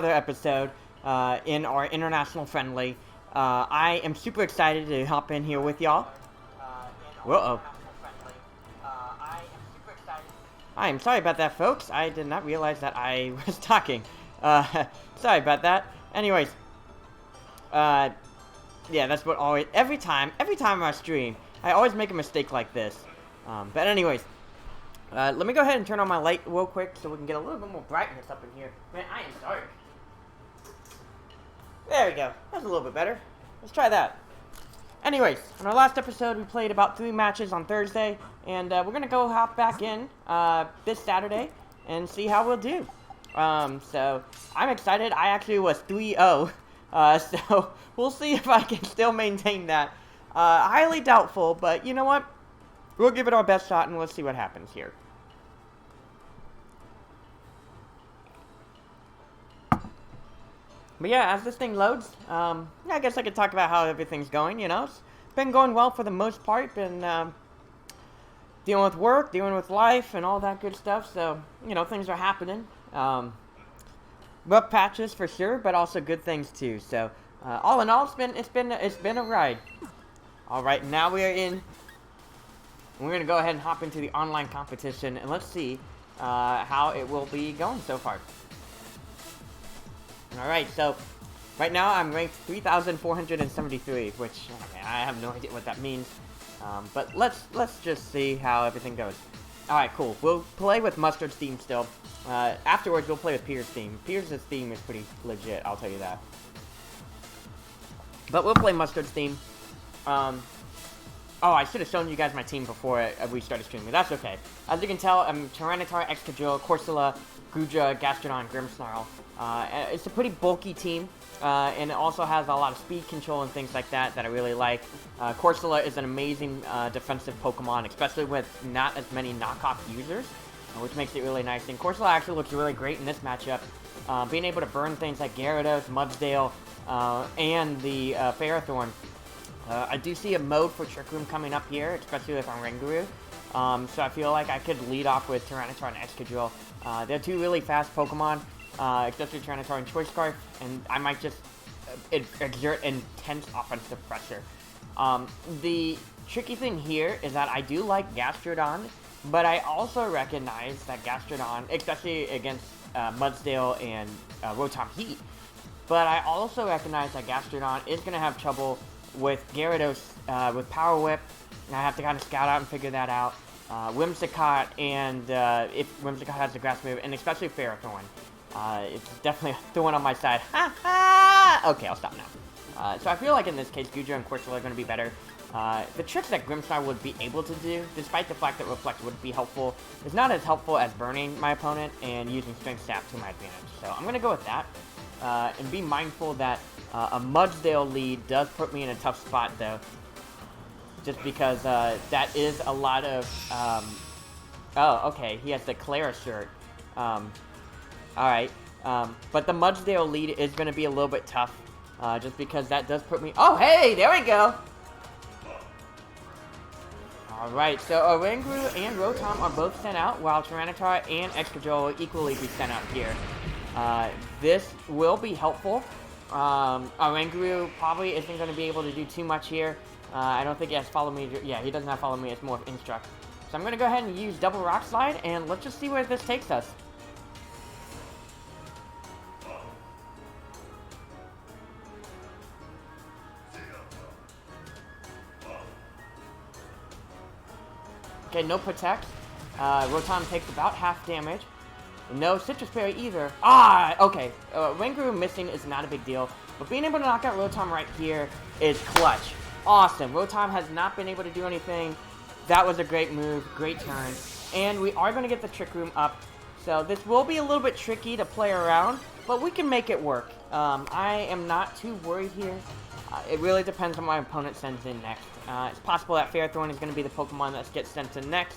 Another episode in our international friendly. I am super excited to hop in here with y'all. Whoa. I am sorry about that, folks. I did not realize that I was talking. Sorry about that. Anyways, yeah, that's what always every time I stream, I always make a mistake like this. But anyways, let me go ahead and turn on my light real quick so we can get a little bit more brightness up in here. Man, I am sorry. There we go. That's a little bit better. Let's try that. Anyways, in our last episode, we played about 3 matches on Thursday, and we're going to go hop back in this Saturday and see how we'll do. So, I'm excited. I actually was 3-0, so we'll see if I can still maintain that. Highly doubtful, but you know what? We'll give it our best shot, and we'll see what happens here. But yeah, as this thing loads, I guess I could talk about how everything's going, you know. It's been going well for the most part. Been dealing with work, dealing with life, and all that good stuff. So, you know, things are happening. Rough patches for sure, but also good things too. So, all in all, it's been a ride. All right, now we are in. We're gonna go ahead and hop into the online competition, and let's see how it will be going so far. Alright, so right now I'm ranked 3,473, which I have no idea what that means. But let's just see how everything goes. Alright, cool. We'll play with Mustard's theme still. Afterwards, we'll play with Pier's theme. Pier's theme is pretty legit, I'll tell you that. But we'll play Mustard's theme. Oh, I should have shown you guys my team before we started streaming. That's okay. As you can tell, I'm Tyranitar, Excadrill, Corsola, Goodra, Gastrodon, Grimmsnarl. It's a pretty bulky team, and it also has a lot of speed control and things like that I really like. Corsola is an amazing defensive Pokemon, especially with not as many knockoff users, which makes it really nice. And Corsola actually looks really great in this matchup. Being able to burn things like Gyarados, Mudsdale, and the Ferrothorn. I do see a mode for Trick Room coming up here, especially with Oranguru. So I feel like I could lead off with Tyranitar and Excadrill. They're two really fast Pokemon, especially Tyranitar and Choice Scarf, and I might just exert intense offensive pressure. The tricky thing here is that I do like Gastrodon, but I also recognize that Gastrodon, especially against Mudsdale and Rotom Heat, but I also recognize that Gastrodon is going to have trouble with Gyarados, with Power Whip, and I have to kind of scout out and figure that out. Whimsicott, and if Whimsicott has the grass move, and especially Ferrothorn. It's definitely a thorn on my side. Ha ha! Okay, I'll stop now. So I feel like in this case, Goodra and Corsola are going to be better. The tricks that Grimmsnarl would be able to do, despite the fact that Reflect would be helpful, is not as helpful as burning my opponent and using Strength Sap to my advantage. So I'm going to go with that. And be mindful that a Mudsdale lead does put me in a tough spot, though. Just because that is a lot of... oh, okay, he has the Clara shirt. Alright. But the Mudsdale lead is going to be a little bit tough. Just because that does put me... Oh, hey! There we go! Alright, so Oranguru and Rotom are both sent out, while Tyranitar and Excadrill will equally be sent out here. This will be helpful. Oranguru probably isn't going to be able to do too much here. I don't think he has Follow Me. Yeah, he doesn't have Follow Me. It's more of Instruct. So I'm going to go ahead and use Double Rock Slide, and let's just see where this takes us. Okay, no Protect. Rotom takes about half damage. No Citrus Berry either. Ah, okay. Oranguru missing is not a big deal, but being able to knock out Rotom right here is clutch. Awesome. Rotom has not been able to do anything. That was a great move. Great turn. And we are going to get the Trick Room up. So this will be a little bit tricky to play around, but we can make it work. I am not too worried here. It really depends on what my opponent sends in next. It's possible that Ferrothorn is going to be the Pokemon that gets sent in next,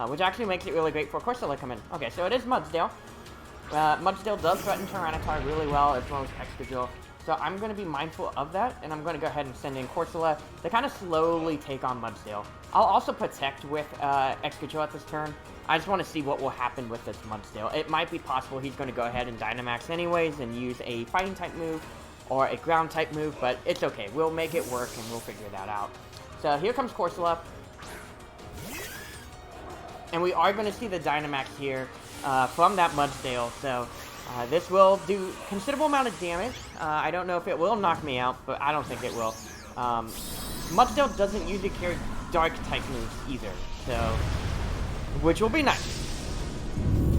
which actually makes it really great for Corsola to come in. Okay, so it is Mudsdale. Mudsdale does threaten Tyranitar really well, as well as Excadrill. So I'm going to be mindful of that, and I'm going to go ahead and send in Corsola to kind of slowly take on Mudsdale. I'll also protect with Excadrill at this turn. I just want to see what will happen with this Mudsdale. It might be possible he's going to go ahead and Dynamax anyways and use a fighting type move or a ground type move, but it's okay. We'll make it work and we'll figure that out. So here comes Corsola. And we are going to see the Dynamax here from that Mudsdale, so this will do considerable amount of damage. I don't know if it will knock me out, but I don't think it will. Mudsdale doesn't usually carry dark type moves either, so which will be nice.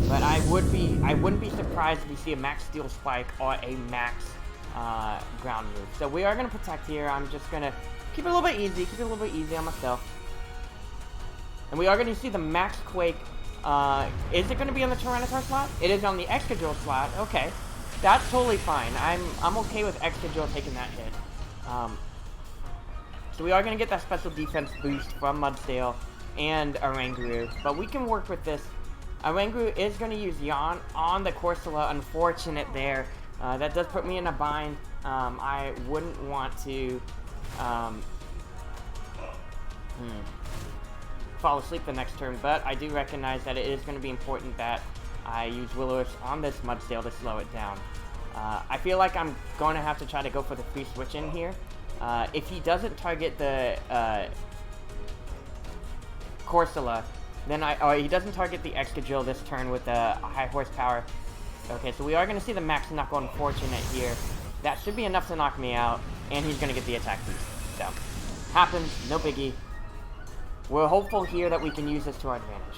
But I wouldn't be surprised if we see a Max Steel Spike or a Max ground move. So we are going to protect here. I'm just going to keep it a little bit easy on myself. And we are going to see the Max Quake. Is it going to be on the Tyranitar slot? It is on the Excadrill slot. Okay. That's totally fine. I'm okay with Excadrill taking that hit. So we are going to get that special defense boost from Mudsdale and Oranguru. But we can work with this. Oranguru is going to use Yawn on the Corsola. Unfortunate there. That does put me in a bind. I wouldn't want to fall asleep the next turn, but I do recognize that it is going to be important that I use Will-O-Wisp on this Mudsdale to slow it down. I feel like I'm going to have to try to go for the free switch in here. If he doesn't target the Corsola, then or he doesn't target the Excadrill this turn with the high horsepower. Okay, so we are going to see the Max Knuckle, unfortunate here. That should be enough to knock me out, and he's going to get the attack boost. So, happens, no biggie. We're hopeful here that we can use this to our advantage.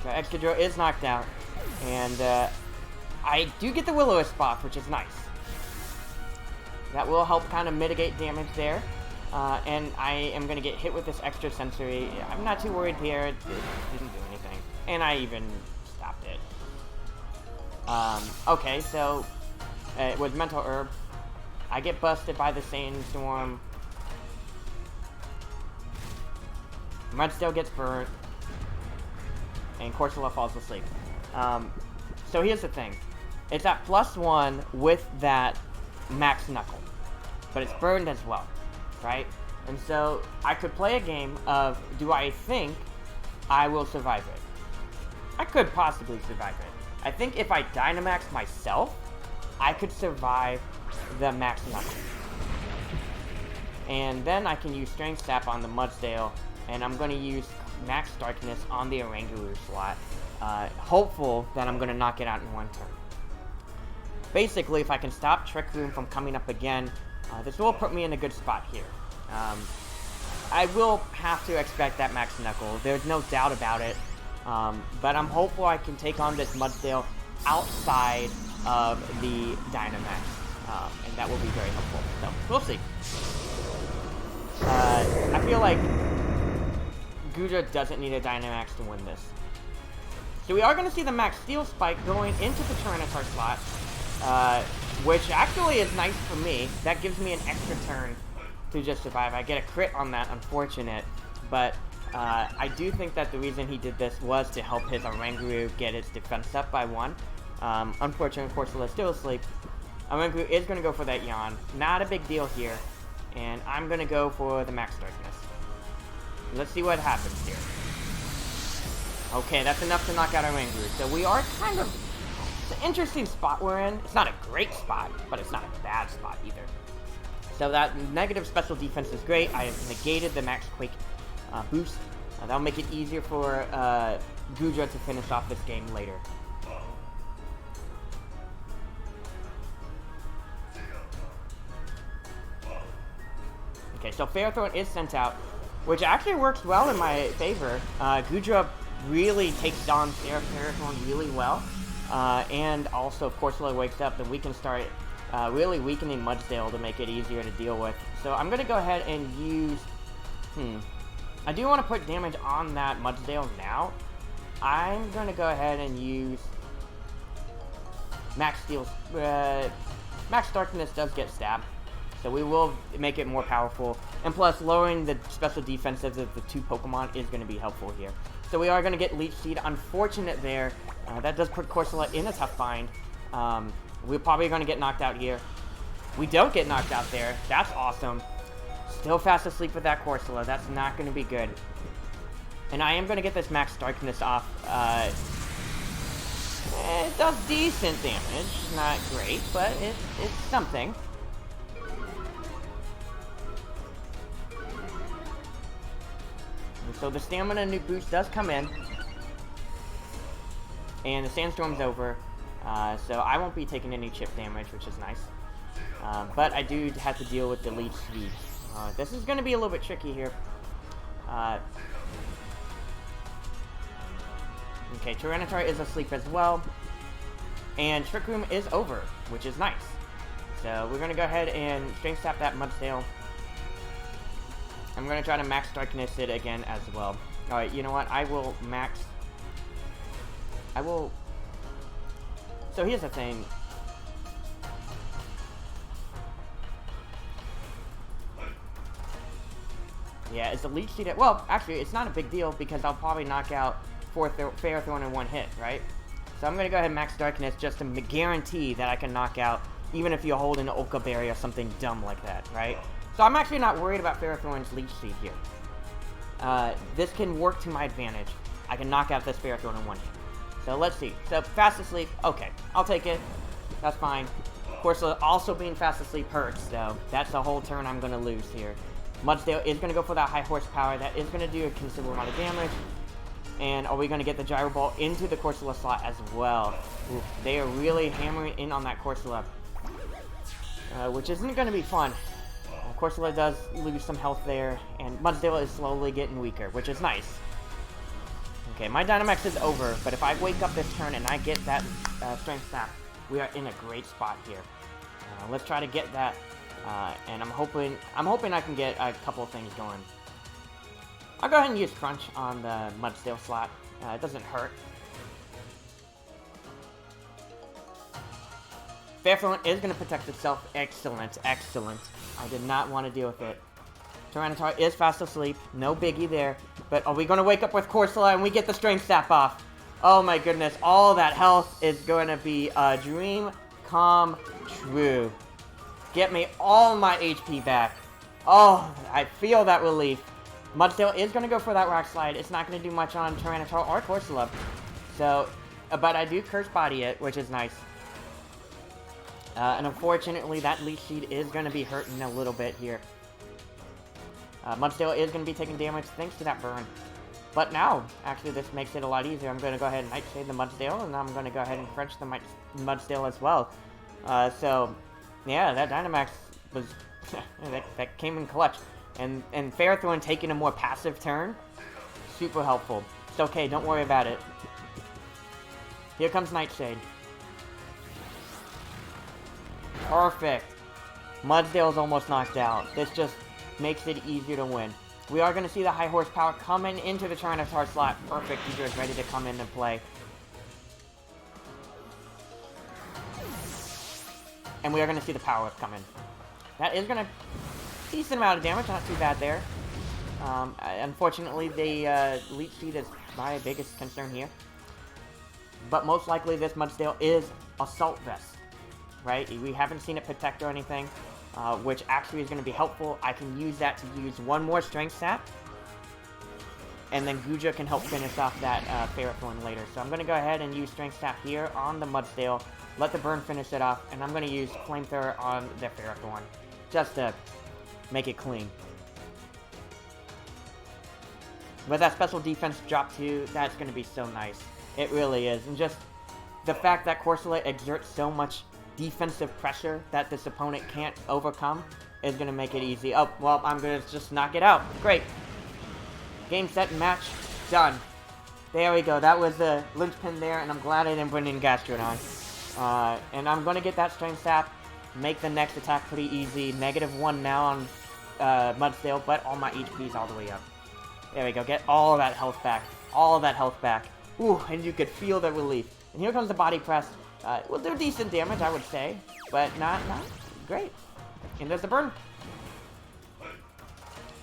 So Excadrill is knocked out, and I do get the Will-O-Wisp off, which is nice. That will help kind of mitigate damage there. And I am going to get hit with this extra sensory. I'm not too worried here. It didn't do anything. And I even stopped it. Okay, so it was Mental Herb. I get busted by the Sandstorm. Mudsdale gets burnt. And Corsola falls asleep. So here's the thing. It's at +1 with that Max Knuckle. But it's burned as well. Right? And so I could play a game of, do I think I will survive it? I could possibly survive it. I think if I Dynamax myself, I could survive the Max Knuckle. And then I can use Strength Sap on the Mudsdale, and I'm going to use Max Darkness on the Oranguru slot. Hopeful that I'm going to knock it out in one turn. Basically, if I can stop Trick Room from coming up again, this will put me in a good spot here. I will have to expect that Max Knuckle. There's no doubt about it. But I'm hopeful I can take on this Mudsdale outside of the Dynamax. And that will be very helpful. So, we'll see. I feel like Goodra doesn't need a Dynamax to win this. So we are going to see the Max Steel Spike going into the Tyranitar slot. Which actually is nice for me. That gives me an extra turn to just survive. I get a crit on that, unfortunate. But I do think that the reason he did this was to help his Oranguru get its defense up by 1. Unfortunately, Corsola is still asleep. Oranguru is going to go for that Yawn. Not a big deal here. And I'm going to go for the Max Darkness. Let's see what happens here. Okay, that's enough to knock out Oranguru. So we are kind of... It's an interesting spot we're in. It's not a great spot, but it's not a bad spot either. So that negative special defense is great. I have negated the Max Quake boost. That'll make it easier for Goodra to finish off this game later. Okay, so Ferrothorn is sent out, which actually works well in my favor. Goodra really takes on Ferrothorn really well. And also, of course, Corsola wakes up, then we can start really weakening Mudsdale to make it easier to deal with. So I'm going to go ahead and use... I do want to put damage on that Mudsdale now. I'm going to go ahead and use... Max Steel... Max Darkness does get stabbed. So we will make it more powerful. And plus, lowering the special defenses of the 2 Pokemon is going to be helpful here. So we are going to get Leech Seed. Unfortunate there. That does put Corsola in a tough bind. We're probably going to get knocked out here. We don't get knocked out there. That's awesome. Still fast asleep with that Corsola. That's not going to be good. And I am going to get this Max Darkness off. It does decent damage. Not great, but it's something. And so the stamina new boost does come in. And the sandstorm's over. So I won't be taking any chip damage, which is nice. But I do have to deal with the leech speed. This is going to be a little bit tricky here. Okay, Tyranitar is asleep as well. And Trick Room is over, which is nice. So we're going to go ahead and Strength Sap that Mudsdale. I'm going to try to Max Darkness it again as well. Alright, you know what? I will max... So here's the thing. Yeah, it's a Leech Seed. Well, actually, it's not a big deal because I'll probably knock out Ferrothorn in one hit, right? So I'm going to go ahead and Max Darkness just to guarantee that I can knock out, even if you hold an Ulka Berry or something dumb like that, right? So I'm actually not worried about Ferrothorn's Leech Seed here. This can work to my advantage. I can knock out this Ferrothorn in one hit. So let's see. So fast asleep, okay, I'll take it. That's fine. Of course, also being fast asleep hurts, though. That's the whole turn I'm going to lose here. Mudsdale is going to go for that high horsepower. That is going to do a considerable amount of damage. And are we going to get the Gyro Ball into the Corsola slot as well? Ooh, they are really hammering in on that Corsola. Which isn't going to be fun. Corsola does lose some health there. And Mudsdale is slowly getting weaker, which is nice. Okay, my Dynamax is over, but if I wake up this turn and I get that Strength Sap, we are in a great spot here. Let's try to get that, and I'm hoping I can get a couple of things going. I'll go ahead and use Crunch on the Mudsdale slot. It doesn't hurt. Ferrothorn is going to protect itself. Excellent, excellent. I did not want to deal with it. Tyranitar is fast asleep. No biggie there. But are we going to wake up with Corsola and we get the Strength Sap off? Oh my goodness. All that health is going to be a dream come true. Get me all my HP back. Oh, I feel that relief. Mudsdale is going to go for that Rock Slide. It's not going to do much on Tyranitar or Corsola. So, but I do Curse Body it, which is nice. And unfortunately, that Leech Seed is going to be hurting a little bit here. Mudsdale is going to be taking damage thanks to that burn. But now, actually, this makes it a lot easier. I'm going to go ahead and Nightshade the Mudsdale, and I'm going to go ahead and Crunch the Mudsdale as well. So, yeah, that Dynamax was... that came in clutch. And Ferrothorn taking a more passive turn, super helpful. It's okay, don't worry about it. Here comes Nightshade. Perfect. Mudsdale's almost knocked out. This just makes it easier to win. We are going to see the high horsepower coming into the Tyranitar slot. Perfect, Hydra is ready to come in and play. And we are going to see the power up come in. That is going to... decent amount of damage, not too bad there. Unfortunately, the Leech Seed is my biggest concern here. But most likely this Mudsdale is Assault Vest, right? We haven't seen it protect or anything, which actually is going to be helpful. I can use that to use one more Strength Sap, and then Guja can help finish off that Ferrothorn later. So I'm going to go ahead and use Strength Sap here on the Mudsdale, let the burn finish it off, and I'm going to use Flamethrower on the Ferrothorn, just to make it clean. With that special defense drop too, that's going to be so nice. It really is. And just the fact that Corsola exerts so much defensive pressure that this opponent can't overcome is going to make it easy. Oh, well, I'm going to just knock it out. Great. Game, set, match. Done. There we go. That was the linchpin there, and I'm glad I didn't bring in Gastrodon. And I'm going to get that Strength Sap. Make the next attack pretty easy. -1 now on Mudsdale, but all my HP's all the way up. There we go. Get all of that health back. All of that health back. Ooh, and you could feel the relief. And here comes the Body Press. Will do decent damage, I would say, but not great. And there's the burn.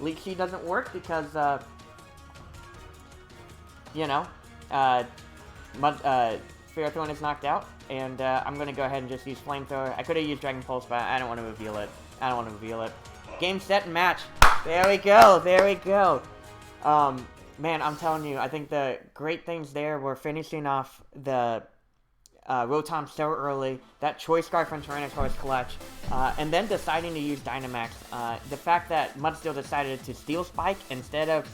Leech Seed doesn't work because, you know, Ferrothorn is knocked out, and I'm going to go ahead and just use Flamethrower. I could have used Dragon Pulse, but I don't want to reveal it. Game, set, and match. There we go. Man, I'm telling you, I think the great things there were finishing off the Rotom so early, that Choice Scarf from Tyranitar's clutch, and then deciding to use Dynamax. The fact that Mudsteel decided to Steel Spike instead of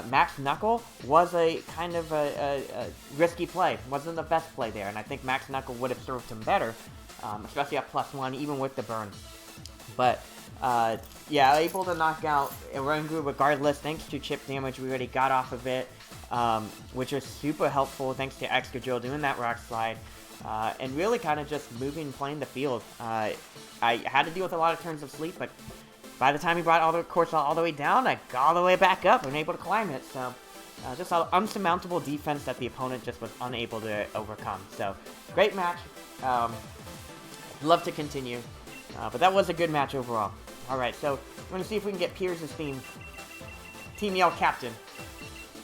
Max Knuckle was a kind of a risky play. Wasn't the best play there, and I think Max Knuckle would have served him better, especially at +1, even with the burn. But yeah, able to knock out Rangoon regardless, thanks to chip damage we already got off of it, which was super helpful thanks to Excadrill doing that Rock Slide, and really kind of just playing the field. I had to deal with a lot of turns of sleep, but by the time he brought Corsola all the way down, I got all the way back up and able to climb it. So just an unsurmountable defense that the opponent just was unable to overcome. So great match. Love to continue. But that was a good match overall. Alright, so we're going to see if we can get Piers' theme. Team Yell Captain.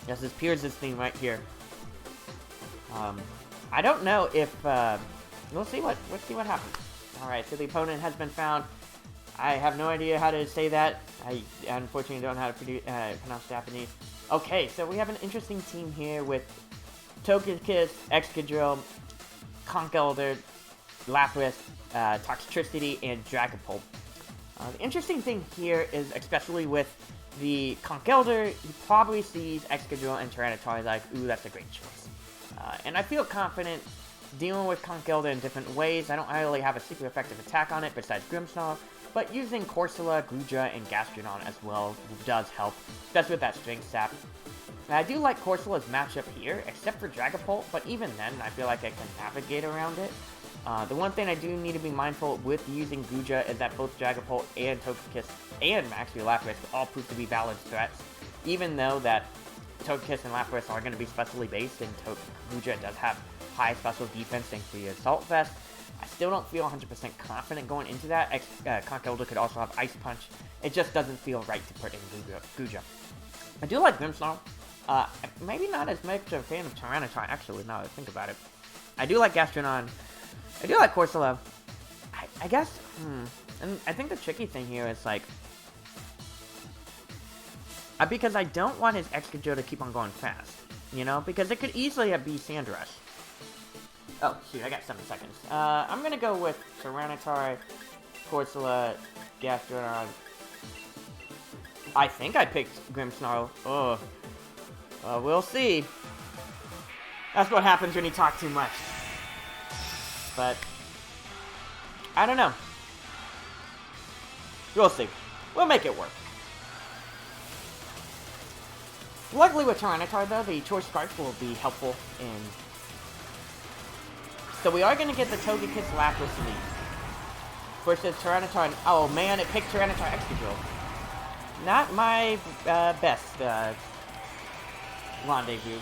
This is Piers' theme right here. I don't know if... we'll see what happens. Alright, so the opponent has been found. I have no idea how to say that. I unfortunately don't know how to pronounce Japanese. Okay, so we have an interesting team here with Togekiss, Excadrill, Conkeldurr, Lapras, Toxtricity, and Dragapult. The interesting thing here is, especially with the Conkeldurr, he probably sees Excadrill and Tyranitar like, ooh, that's a great choice. And I feel confident dealing with Conkeldurr in different ways. I don't really have a super effective attack on it besides Grimmsnarl, but using Corsola, Guja, and Gastrodon as well does help, especially with that Strength Sap. Now, I do like Corsola's matchup here, except for Dragapult, but even then, I feel like I can navigate around it. The one thing I do need to be mindful with using Guja is that both Dragapult and Togekiss and actually Lapras all prove to be valid threats, even though that Togekiss and Lapras are going to be specially based, and Guja does have high special defense thanks to the Assault Vest. I still don't feel 100% confident going into that. Conkeldurr could also have Ice Punch. It just doesn't feel right to put in Guja. I do like Grimmsnarl. Maybe not as much a fan of Tyranitar, actually, now that I think about it. I do like Gastrodon. I do like Corsola. I guess, and I think the tricky thing here is, like, because I don't want his Excadrill to keep on going fast, you know? Because it could easily be Sandrush. Oh, shoot, I got 7 seconds. I'm gonna go with Tyranitar, Corsola, Gastrodon. I think I picked Grimmsnarl. Oh. We'll see. That's what happens when you talk too much. But I don't know. We'll see. We'll make it work. Luckily with Tyranitar, though, the Choice Scarf will be helpful in... So we are going to get the Togekiss Lapras lead. Versus Tyranitar... Oh, man, it picked Tyranitar Excadrill. Not my best rendezvous.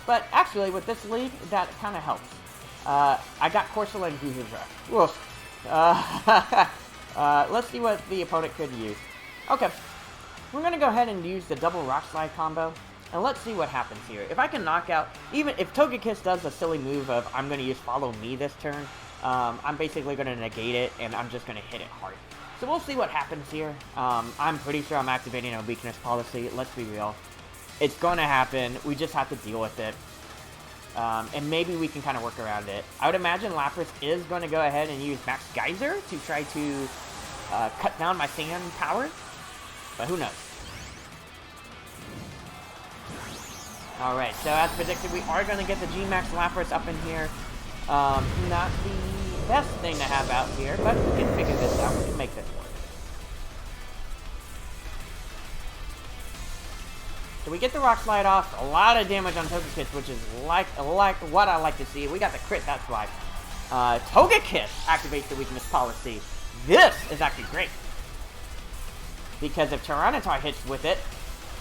But actually, with this lead, that kind of helps. I got Corsola and Guja. Let's see what the opponent could use. Okay. We're going to go ahead and use the double Rock Slide combo. And let's see what happens here. If I can knock out... Even if Togekiss does a silly move of I'm going to use Follow Me this turn, I'm basically going to negate it, and I'm just going to hit it hard. So we'll see what happens here. I'm pretty sure I'm activating a weakness policy. Let's be real. It's going to happen. We just have to deal with it. And maybe we can kind of work around it. I would imagine Lapras is going to go ahead and use Max Geyser to try to cut down my sand power. But who knows? Alright, so as predicted, we are going to get the G-Max Lapras up in here. Not the best thing to have out here, but we can figure this out. We can make this work. So we get the Rock Slide off. A lot of damage on Togekiss, which is like what I like to see. We got the crit, that's why. Togekiss activates the weakness policy. This is actually great. Because if Tyranitar hits with it,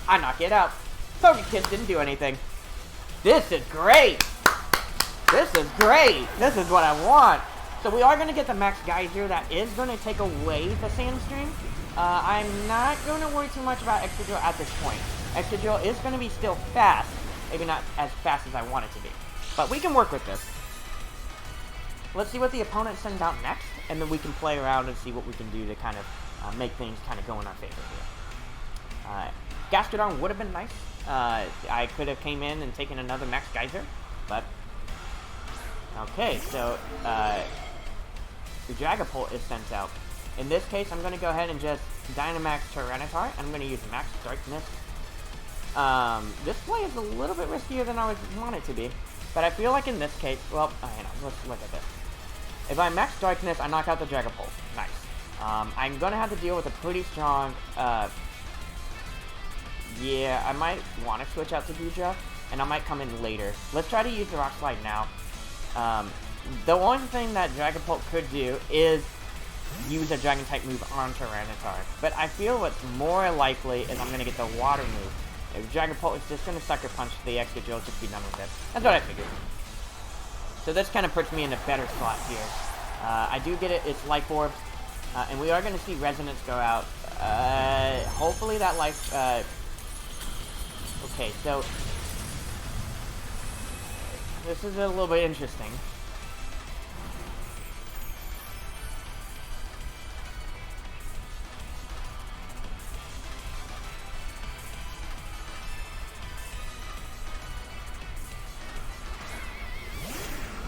I knock it out. Togekiss didn't do anything. This is great. This is great. This is what I want. So we are going to get the Max Geyser. That is going to take away the Sandstream. I'm not going to worry too much about Excadrill at this point. Excadrill is going to be still fast. Maybe not as fast as I want it to be. But we can work with this. let's see what the opponent sends out next, and then we can play around and see what we can do to kind of make things kind of go in our favor here. Gastrodon would have been nice. I could have came in and taken another Max Geyser, but okay, so the Dragapult is sent out. In this case, I'm going to go ahead and just Dynamax Tyranitar. I'm going to use Max Darkness. This play is a little bit riskier than I would want it to be, but I feel like in this case, well, hang on, let's look at this. If I Max Darkness, I knock out the Dragapult. Nice. I'm going to have to deal with a pretty strong, yeah, I might want to switch out to Guja, and I might come in later. Let's try to use the Rock Slide now. The one thing that Dragapult could do is use a Dragon-type move on Tyranitar, but I feel what's more likely is I'm going to get the Water move. If Dragapult is just going to Sucker Punch the Excadrill, just be done with it. That's what I figured. So this kind of puts me in a better slot here. I do get its Life Orb, and we are going to see Resonance go out. Hopefully that Life... okay, so... this is a little bit interesting.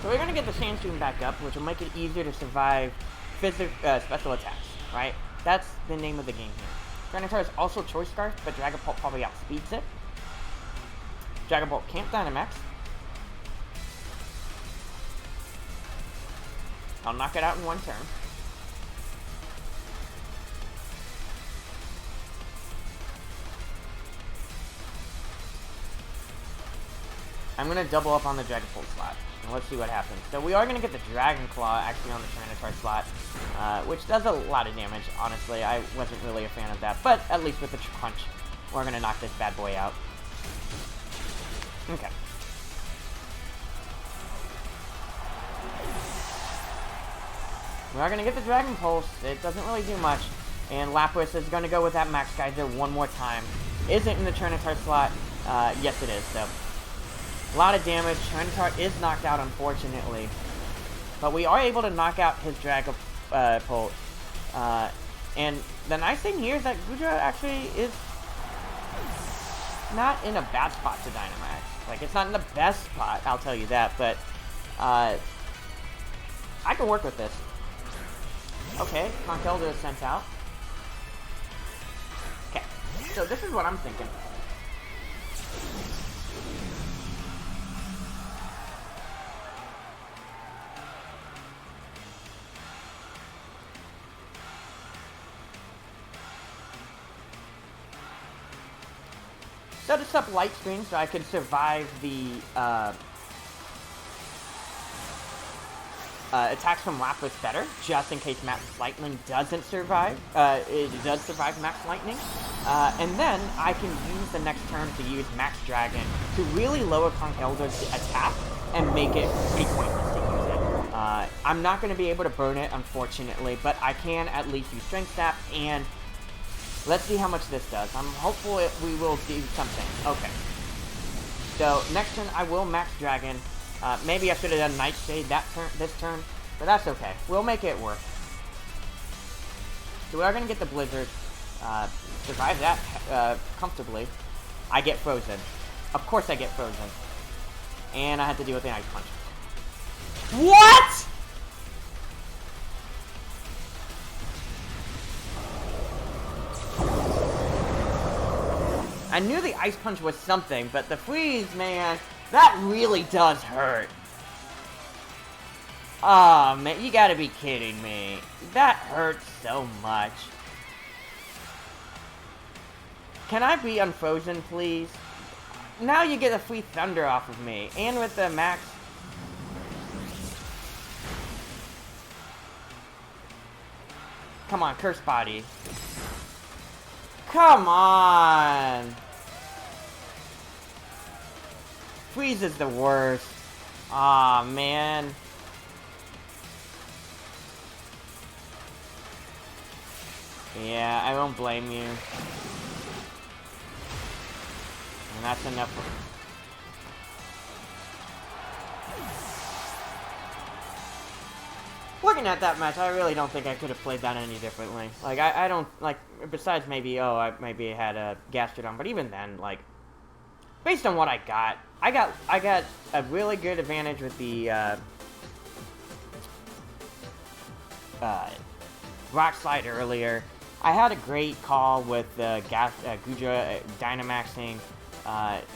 So we're going to get the Sandstone back up, which will make it easier to survive special attacks, right? That's the name of the game here. Tyranitar is also Choice Scarf, but Dragapult probably outspeeds it. Dragapult can't Dynamax. I'll knock it out in one turn. I'm going to double up on the Dragapult slot, and let's see what happens. So we are going to get the Dragon Claw actually on the Tyranitar slot, which does a lot of damage, honestly. I wasn't really a fan of that, but at least with the Crunch, we're going to knock this bad boy out. Okay. We are going to get the Dragon Pulse. It doesn't really do much. And Lapras is going to go with that Max Geyser one more time. Is it in the Tyranitar slot? Yes, it is. So, a lot of damage. Tyranitar is knocked out, unfortunately. But we are able to knock out his Dragapult. And the nice thing here is that Guja actually is not in a bad spot to Dynamax. Like, it's not in the best spot, I'll tell you that. But, I can work with this. Okay, Conkeldurr is sent out. Okay, so this is what I'm thinking. Set this up Light Screen so I can survive the attacks from Lapras better, just in case Max Lightning doesn't survive. It does survive Max Lightning. And then I can use the next turn to use Max Dragon to really lower Conkeldurr's attack and make it pretty pointless to use it. I'm not going to be able to burn it, unfortunately, but I can at least use Strength Sap, and let's see how much this does. I'm hopeful we will do something. Okay. So, next turn I will Max Dragon. Maybe I should have done Nightshade this turn, but that's okay. We'll make it work. So we are going to get the Blizzard. Survive that comfortably. I get frozen. Of course I get frozen. And I have to deal with the Ice Punch. What?! I knew the Ice Punch was something, but the Freeze, man, that really does hurt. Aw, oh, man, you gotta be kidding me. That hurts so much. Can I be unfrozen, please? Now you get a free Thunder off of me, and with the Max... Come on, Curse Body. Come on! Freeze is the worst. Aw, man. Yeah, I won't blame you. And that's enough. looking at that match, I really don't think I could have played that any differently. Like, I don't, like, besides maybe, I maybe had a Gastrodon, but even then, like, based on what I got a really good advantage with the, Rock Slide earlier. I had a great call with the Goodra Dynamaxing.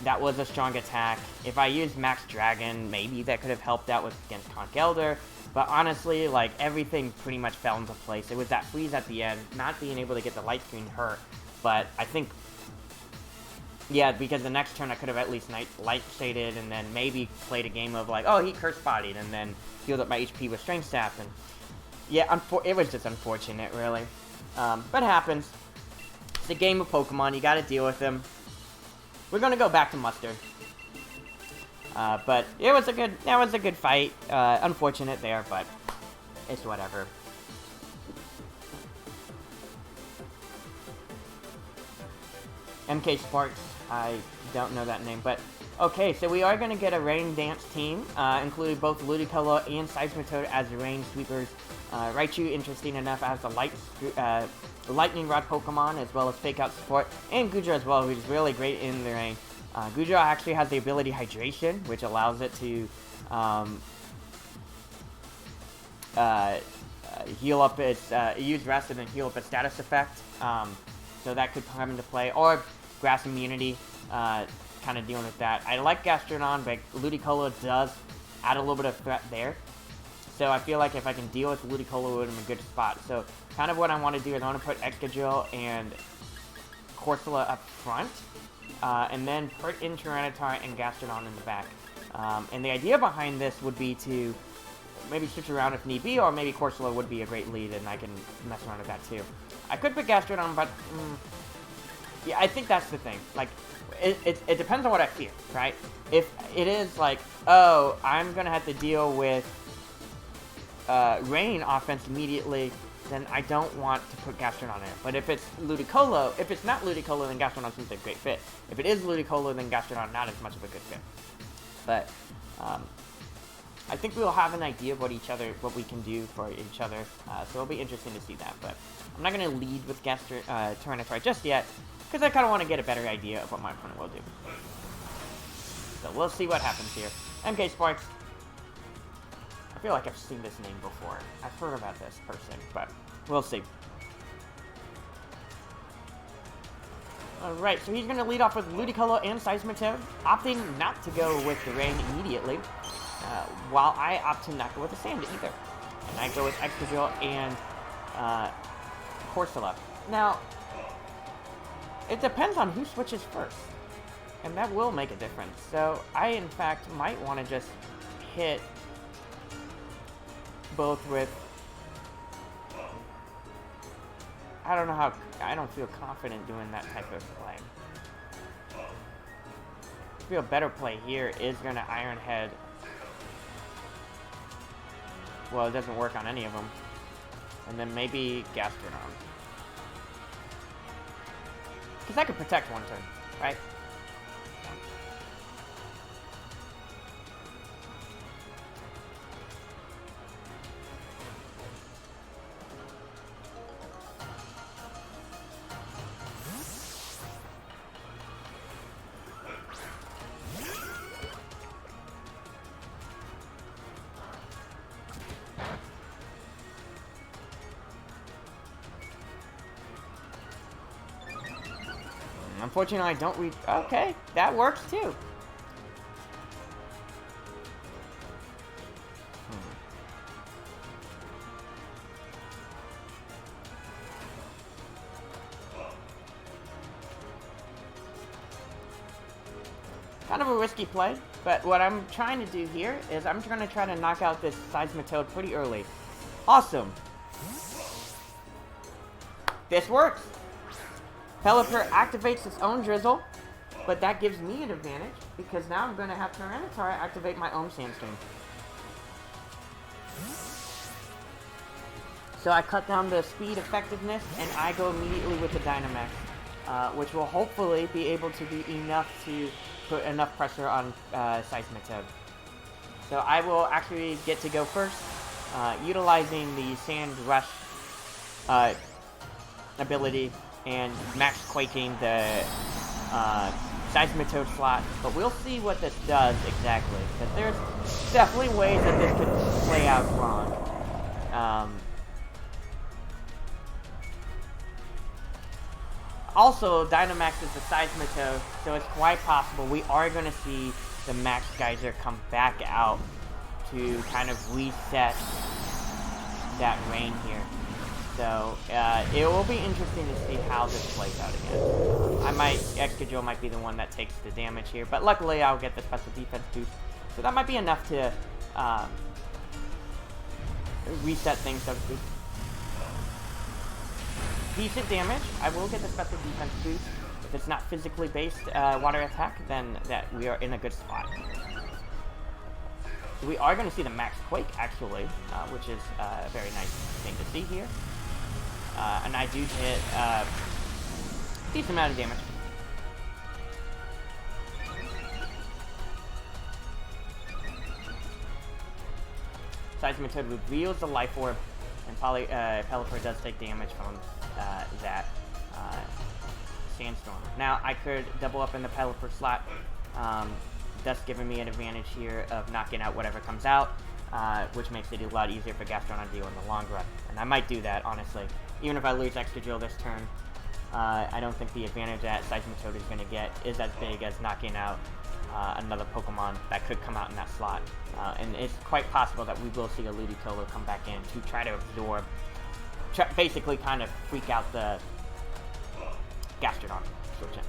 That was a strong attack. If I used Max Dragon, maybe that could have helped out against Conkeldurr. But honestly, like, everything pretty much fell into place. It was that freeze at the end, not being able to get the light screen hurt. But I think, yeah, because the next turn I could have at least light shaded and then maybe played a game of like, oh, he curse bodied and then healed up my HP with Strength Staff. And yeah, it was just unfortunate, really. But it happens. It's a game of Pokemon. You gotta deal with them. We're gonna go back to Mustard. But that was a good fight. Unfortunate there, but it's whatever. MK Sparks, I don't know that name, but okay, so we are going to get a Rain Dance team, including both Ludicolo and Seismitoad as the Rain Sweepers. Raichu, interesting enough, as the Lightning Rod Pokemon, as well as Fake Out support, and Goodra as well, who's really great in the rain. Goodra actually has the ability Hydration, which allows it to heal up its, use Rest and then heal up its status effect. So that could come into play. Or Grass Immunity, kind of dealing with that. I like Gastrodon, but Ludicolo does add a little bit of threat there. So I feel like if I can deal with Ludicolo, we're in a good spot. So kind of what I want to do is I want to put Excadrill and Corsola up front. And then put in Tyranitar and Gastrodon in the back. And the idea behind this would be to maybe switch around if need be, or maybe Corsola would be a great lead and I can mess around with that too. I could put Gastrodon, but yeah, I think that's the thing. Like, it depends on what I fear, right? If it is like, oh, I'm gonna have to deal with Rain offense immediately, then I don't want to put Gastrodon in. But if it's Ludicolo, if it's not Ludicolo, then Gastrodon seems like a great fit. If it is Ludicolo, then Gastrodon not as much of a good fit. But I think we'll have an idea of what we can do for each other. So it'll be interesting to see that. But I'm not going to lead with Tyranitar just yet, because I kind of want to get a better idea of what my opponent will do. So we'll see what happens here. MK Sparks. I feel like I've seen this name before. I've heard about this person, but we'll see. Alright, so he's going to lead off with Ludicolo and Seismitoad, opting not to go with the Rain immediately, while I opt to not go with the Sand either. And I go with Excadrill and Corsola. Now, it depends on who switches first, and that will make a difference. So I, in fact, might want to just hit both with, I don't know how, I don't feel confident doing that type of play. I feel a better play here is going to Iron Head. Well, it doesn't work on any of them. And then maybe Gastrodon. Because I could protect one turn, right? Unfortunately, I don't reach. Okay, that works too. Kind of a risky play, but what I'm trying to do here is I'm going to try to knock out this Seismitoad pretty early. Awesome. This works. Pelipper activates its own Drizzle, but that gives me an advantage, because now I'm going to have Tyranitar activate my own Sandstorm. So I cut down the speed effectiveness, and I go immediately with the Dynamax, which will hopefully be able to be enough to put enough pressure on Seismitoad. So I will actually get to go first, utilizing the Sand Rush ability and max quaking the Seismitoad slot, but we'll see what this does exactly, because there's definitely ways that this could play out wrong. Also, Dynamax is the Seismitoad, so it's quite possible we are going to see the Max Geyser come back out to kind of reset that rain here. So, it will be interesting to see how this plays out again. Excadrill might be the one that takes the damage here, but luckily I'll get the special defense boost. So that might be enough to reset things, so to speak. Decent damage. I will get the special defense boost. If it's not physically based water attack, then we are in a good spot. So we are going to see the Max Quake, actually, which is a very nice thing to see here. And I do hit a decent amount of damage. Seismitoad reveals the Life Orb, and Pelipper does take damage from that Sandstorm. Now, I could double up in the Pelipper slot, thus giving me an advantage here of knocking out whatever comes out, which makes it a lot easier for Gastrodon to deal in the long run. And I might do that, honestly. Even if I lose Excadrill this turn, I don't think the advantage that Seismitoad is going to get is as big as knocking out another Pokemon that could come out in that slot. And it's quite possible that we will see a Ludicolo come back in to try to absorb, basically kind of freak out the Gastrodon switch in.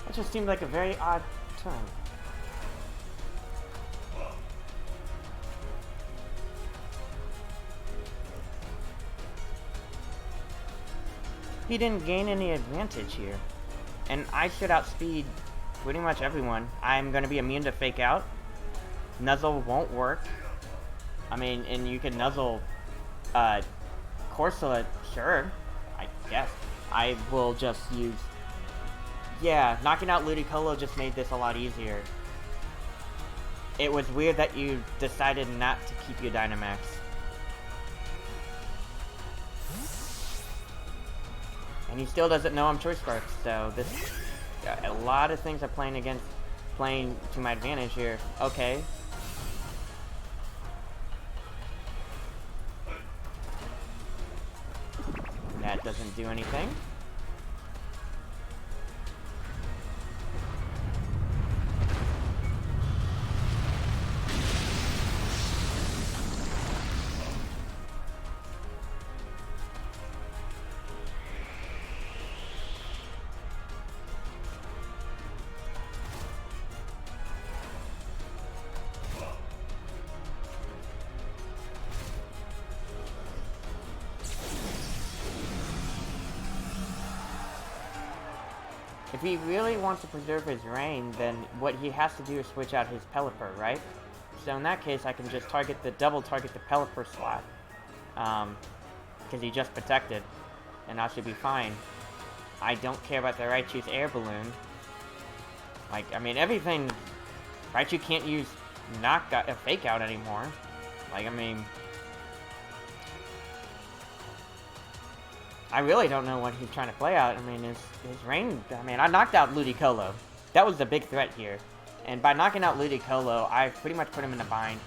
That just seemed like a very odd turn. He didn't gain any advantage here. And I should outspeed pretty much everyone. I'm going to be immune to Fake Out. Nuzzle won't work. I mean, and you can Nuzzle Corsola, sure, I guess. I will just use... Yeah, knocking out Ludicolo just made this a lot easier. It was weird that you decided not to keep your Dynamax. And he still doesn't know I'm Choice Scarf, so this... a lot of things are playing to my advantage here. Okay. That doesn't do anything. If he really wants to preserve his reign, then what he has to do is switch out his Pelipper, right? So in that case, I can just double target the Pelipper slot. Because he just protected. And I should be fine. I don't care about the Raichu's Air Balloon. Like, I mean, everything... Raichu can't use Fake Out anymore. Like, I mean... I really don't know what he's trying to play out. I mean, his rain... I mean, I knocked out Ludicolo. That was the big threat here. And by knocking out Ludicolo, I pretty much put him in a bind.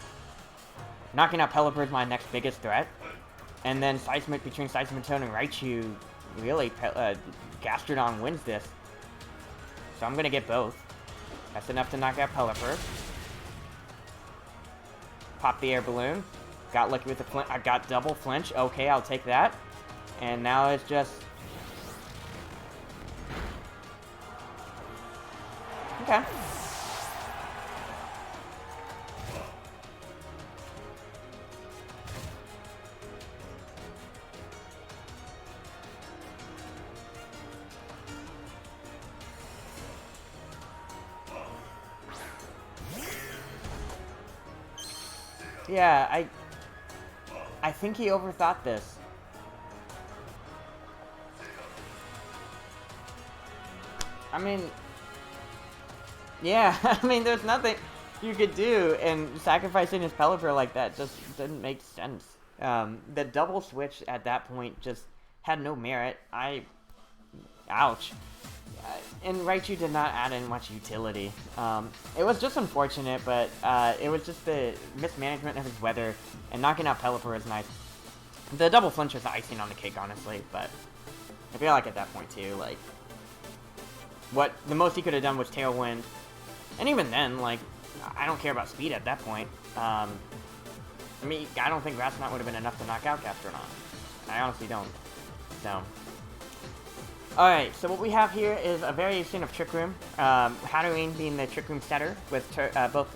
Knocking out Pelipper is my next biggest threat. And then Seismic, between Seismitoad and Raichu, really, Gastrodon wins this. So I'm going to get both. That's enough to knock out Pelipper. Pop the air balloon. Got lucky with the flinch. I got double flinch. Okay, I'll take that. And now it's just... Okay. Yeah, I think he overthought this. I mean, yeah, I mean, there's nothing you could do, and sacrificing his Pelipper like that just didn't make sense. The double switch at that point just had no merit. Ouch. And Raichu did not add in much utility. It was just unfortunate, but it was just the mismanagement of his weather, and knocking out Pelipper is nice. The double flinch was the icing on the cake, honestly, but I feel like at that point, too, like, what the most he could have done was Tailwind. And even then, like, I don't care about speed at that point. I mean, I don't think Grass Knot would have been enough to knock out Gastrodon. I honestly don't. So... Alright, so what we have here is a variation of Trick Room. Hatterene being the Trick Room setter, with both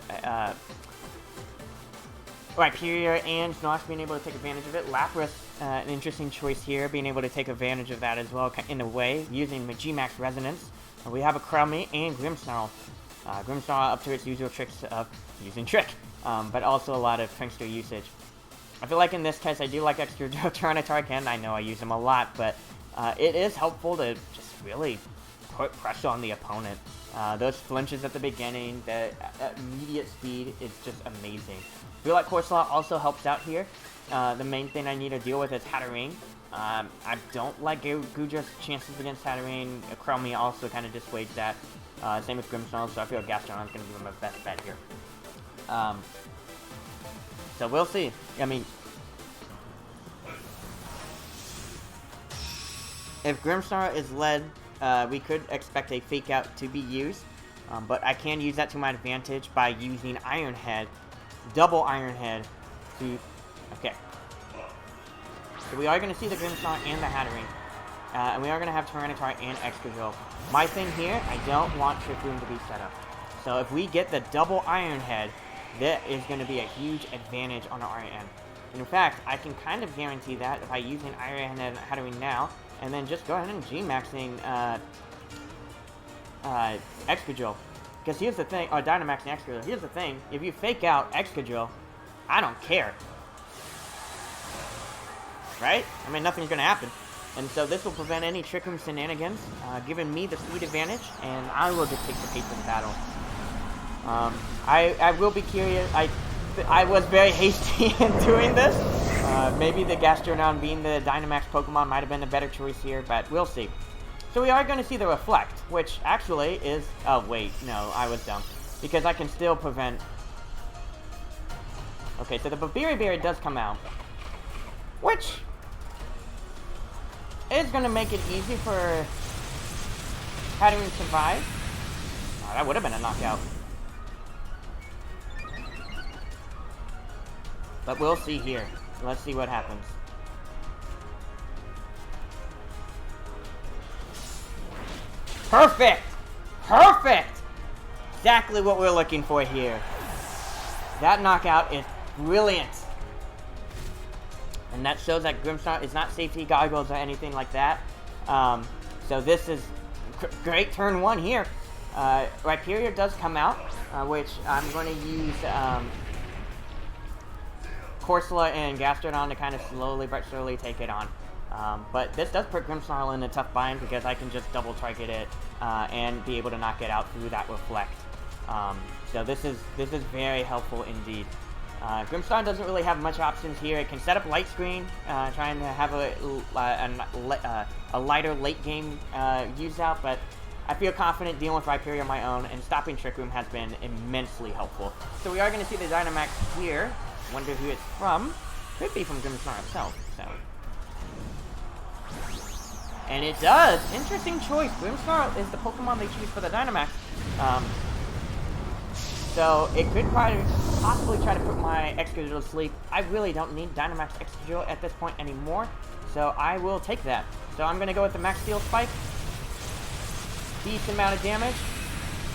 Rhyperior and Snorlax being able to take advantage of it. Lapras, an interesting choice here, being able to take advantage of that as well, in a way, using the G-Max Resonance. We have a Chromie and Grimmsnarl. Grimmsnarl up to its usual tricks of using Trick, but also a lot of Prankster usage. I feel like in this case, I do like extra Tyranitar again. I know I use them a lot, but it is helpful to just really put pressure on the opponent. Those flinches at the beginning, the immediate speed is just amazing. I feel like Corsola also helps out here. The main thing I need to deal with is Hatterene. I don't like Guja's chances against Hatterene. Chromie also kind of dissuades that. Same with Grimmsnarl, so I feel Gastrodon is going to be my best bet here. So we'll see. I mean, if Grimmsnarl is led, we could expect a Fake Out to be used, but I can use that to my advantage by using Iron Head, double Iron Head, to... Okay. So we are going to see the Grimmsnarl and the Hatterene, and we are going to have Tyranitar and Excadrill. My thing here, I don't want Trick Room to be set up. So if we get the double Iron Head, that is going to be a huge advantage on our end. And in fact, I can kind of guarantee that by using Iron Head and Hatterene now, and then just go ahead and G-Maxing Excadrill. Because here's the thing, or Dynamaxing Excadrill. Here's the thing, if you fake out Excadrill, I don't care. Right? I mean, nothing's going to happen. And so this will prevent any Trick Room shenanigans, giving me the speed advantage, and I will just take the pace of the battle. I will be curious. I was very hasty in doing this. Maybe the Gastrodon being the Dynamax Pokemon might have been a better choice here, but we'll see. So we are going to see the Reflect, which actually is... Oh, wait. No, I was dumb. Because I can still prevent... Okay, so the Berry does come out. Which is going to make it easy for Hatterene to survive. Oh, that would have been a knockout. But we'll see here. Let's see what happens. Perfect! Perfect! Exactly what we're looking for here. That knockout is brilliant. And that shows that Grimmsnarl is not safety goggles or anything like that. So this is great turn one here. Rhyperior does come out, which I'm going to use Corsola and Gastrodon to kind of slowly but surely take it on. But this does put Grimmsnarl in a tough bind because I can just double target it and be able to knock it out through that Reflect. So this is very helpful indeed. Grimstar doesn't really have much options here. It can set up Light Screen, trying to have a lighter late game use out, but I feel confident dealing with Rhyperior on my own, and stopping Trick Room has been immensely helpful. So we are going to see the Dynamax here. Wonder who it's from. Could be from Grimstar himself, so. And it does! Interesting choice. Grimstar is the Pokemon they choose for the Dynamax. So it could possibly try to put my Excadrill to sleep. I really don't need Dynamax Excadrill at this point anymore, so I will take that. So I'm going to go with the Max Steel Spike. Decent amount of damage.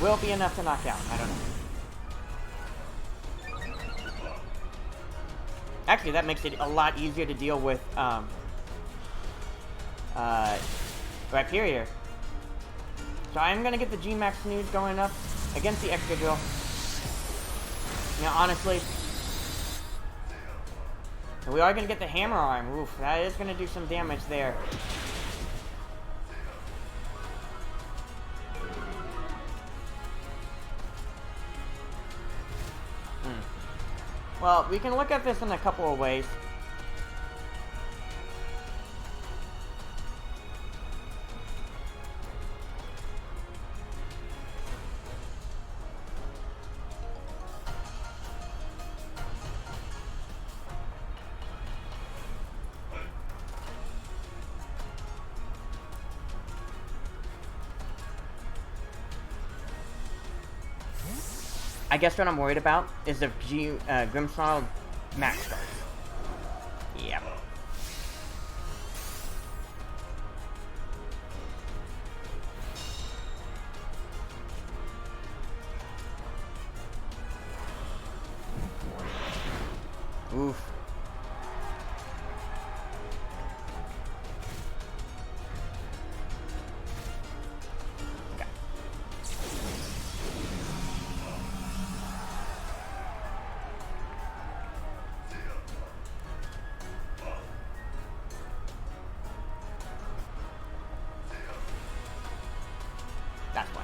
Will be enough to knock out. I don't know. Actually, that makes it a lot easier to deal with Rhyperior. So I'm going to get the G-Max Snooze going up against the Excadrill. You know, honestly, we are going to get the Hammer Arm. Oof, that is going to do some damage there. Well, we can look at this in a couple of ways. I guess what I'm worried about is if Grimmsnarl max starts. Yep. Oof. That's why.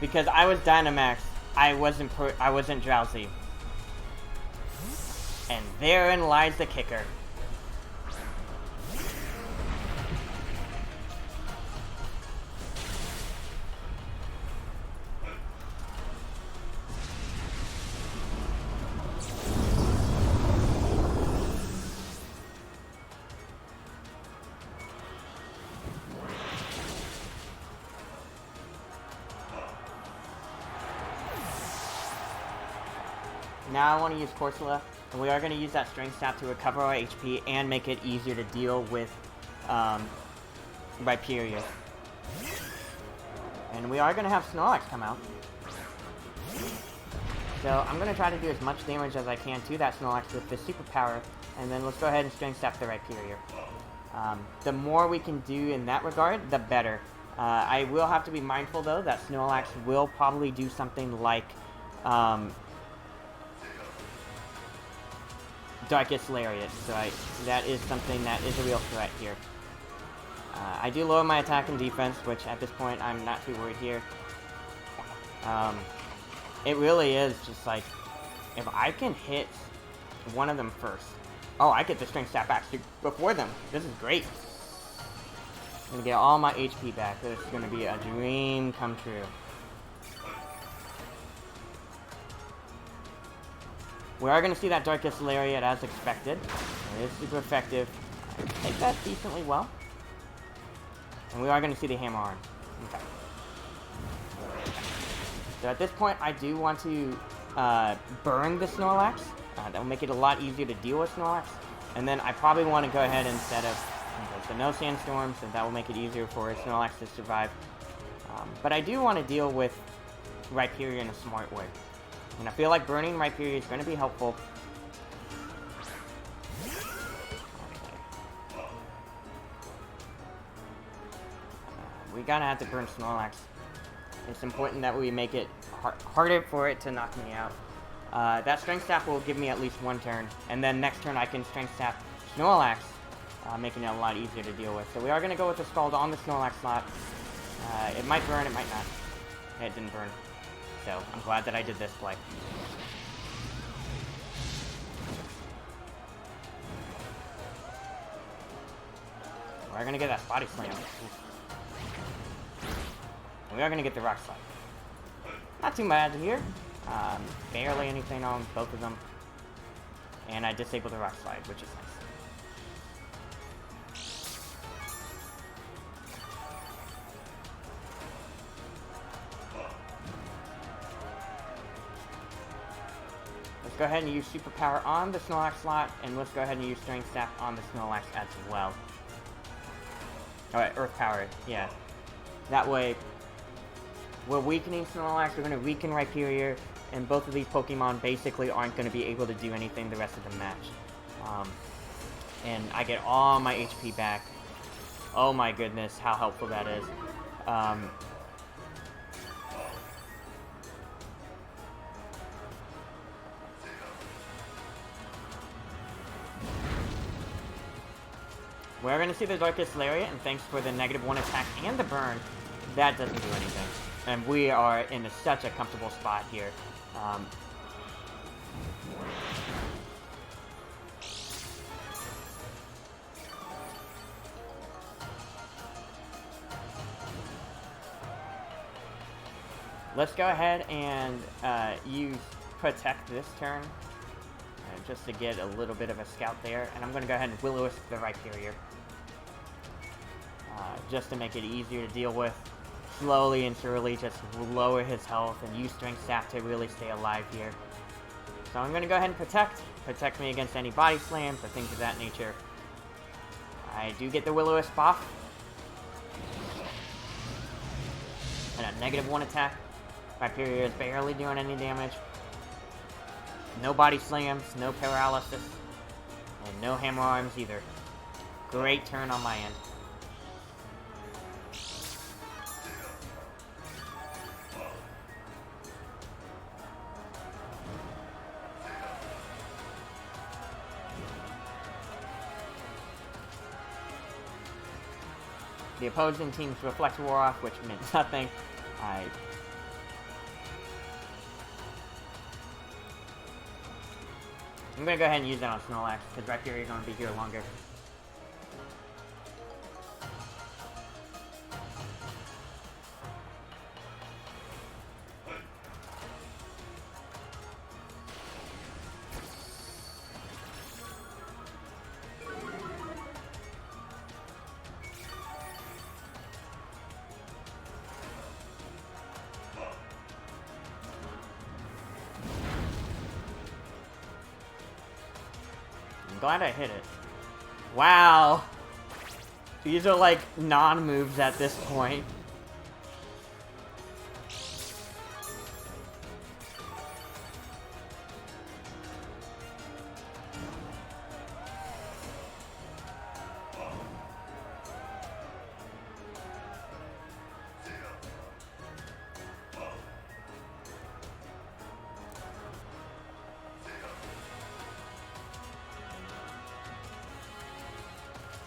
Because I was Dynamax, I wasn't drowsy. And therein lies the kicker. Now I want to use Corsola, and we are going to use that Strength Sap to recover our HP and make it easier to deal with Rhyperior. And we are going to have Snorlax come out. So I'm going to try to do as much damage as I can to that Snorlax with the Superpower, and then let's go ahead and Strength Sap the Rhyperior. The more we can do in that regard, the better. I will have to be mindful, though, that Snorlax will probably do something like Darkest Lariat, so that is something that is a real threat here. I do lower my attack and defense, which at this point I'm not too worried here. It really is just like, if I can hit one of them first. Oh, I get the Strength Sap back before them. This is great. I'm gonna get all my HP back. This is gonna be a dream come true. We are going to see that Darkest Lariat as expected. It is super effective. I take that decently well. And we are going to see the Hammer Arm. Okay. So at this point, I do want to burn the Snorlax. That will make it a lot easier to deal with Snorlax. And then I probably want to go ahead and set up so no Sandstorms, and that will make it easier for Snorlax to survive. But I do want to deal with Rhyperior in a smart way. And I feel like burning Rhyperior is going to be helpful. We gotta have to burn Snorlax. It's important that we make it harder for it to knock me out. That Strength Sap will give me at least one turn, and then next turn I can Strength Sap Snorlax making it a lot easier to deal with. So we are going to go with the Scald on the Snorlax slot. It might burn, it might not. It didn't burn. So I'm glad that I did this play. We're going to get that Body Slam. We are going to get the Rock Slide. Not too bad here. Barely anything on both of them. And I disabled the Rock Slide, which is nice. Let's go ahead and use Superpower on the Snorlax slot, and let's go ahead and use Strength Staff on the Snorlax as well. Alright, Earth Power, yeah. That way, we're weakening Snorlax, we're going to weaken Rhyperior, and both of these Pokemon basically aren't going to be able to do anything the rest of the match. And I get all my HP back. Oh my goodness, how helpful that is. We're going to see the Darkest Lariat, and thanks for the -1 attack and the burn, that doesn't do anything. And we are in such a comfortable spot here. Let's go ahead and use Protect this turn, just to get a little bit of a scout there. And I'm going to go ahead and Will-O-Wisp the Rhyperior, just to make it easier to deal with. Slowly and surely just lower his health and use Strength Staff to really stay alive here. So I'm going to go ahead and Protect me against any Body Slams or things of that nature. I do get the Will-O-Wisp off. And a -1 attack. Rhyperior is barely doing any damage. No Body Slams, no Paralysis, and no Hammer Arms either. Great turn on my end. The opposing team's Reflect wore off, which meant nothing. I'm going to go ahead and use that on Snorlax, because Rhyperior is going to be here longer. Glad I hit it. Wow. These are like non-moves at this point.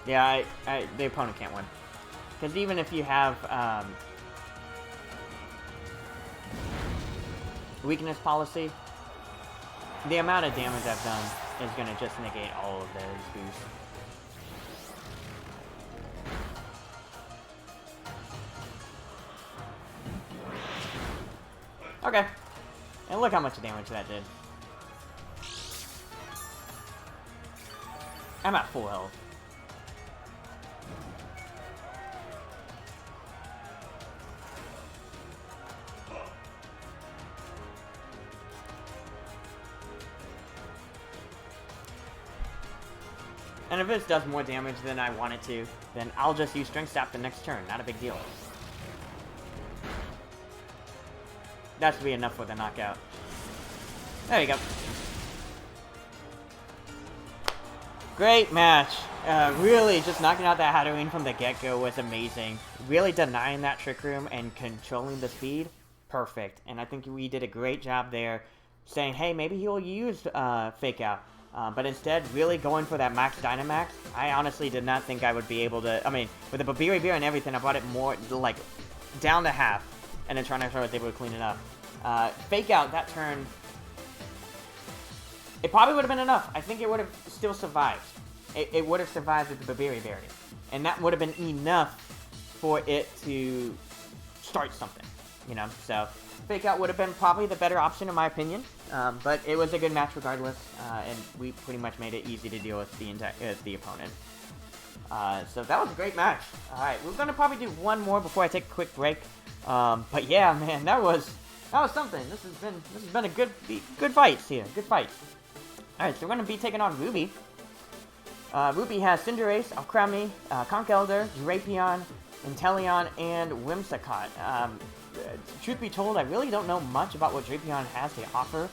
Yeah, the opponent can't win. Because even if you have weakness policy, the amount of damage I've done is going to just negate all of those boosts. Okay. And look how much damage that did. I'm at full health. And if this does more damage than I want it to, then I'll just use Strength Staff the next turn. Not a big deal. That should be enough for the knockout. There you go. Great match. Really, just knocking out that Hatterene from the get-go was amazing. Really denying that Trick Room and controlling the speed, perfect. And I think we did a great job there, saying, hey, maybe he'll use Fake Out. But instead, really going for that max Dynamax. I honestly did not think I would be able to... I mean, with the Babiri Beer and everything, I brought it more, like, down to half. And then Tyranitar was able to clean it up. Fake Out, that turn... It probably would have been enough. I think it would have still survived. It would have survived with the Babiri Berry. And that would have been enough for it to start something, you know? So, Fake Out would have been probably the better option in my opinion. But it was a good match regardless, and we pretty much made it easy to deal with the opponent. So that was a great match. Alright, we're going to probably do one more before I take a quick break. But yeah, man, that was something. This has been a good fights here. Good fights. Alright, so we're going to be taking on Ruby. Ruby has Cinderace, Alcremie, Conkeldurr, Drapion, Inteleon, and Whimsicott. Truth be told, I really don't know much about what Drapion has to offer.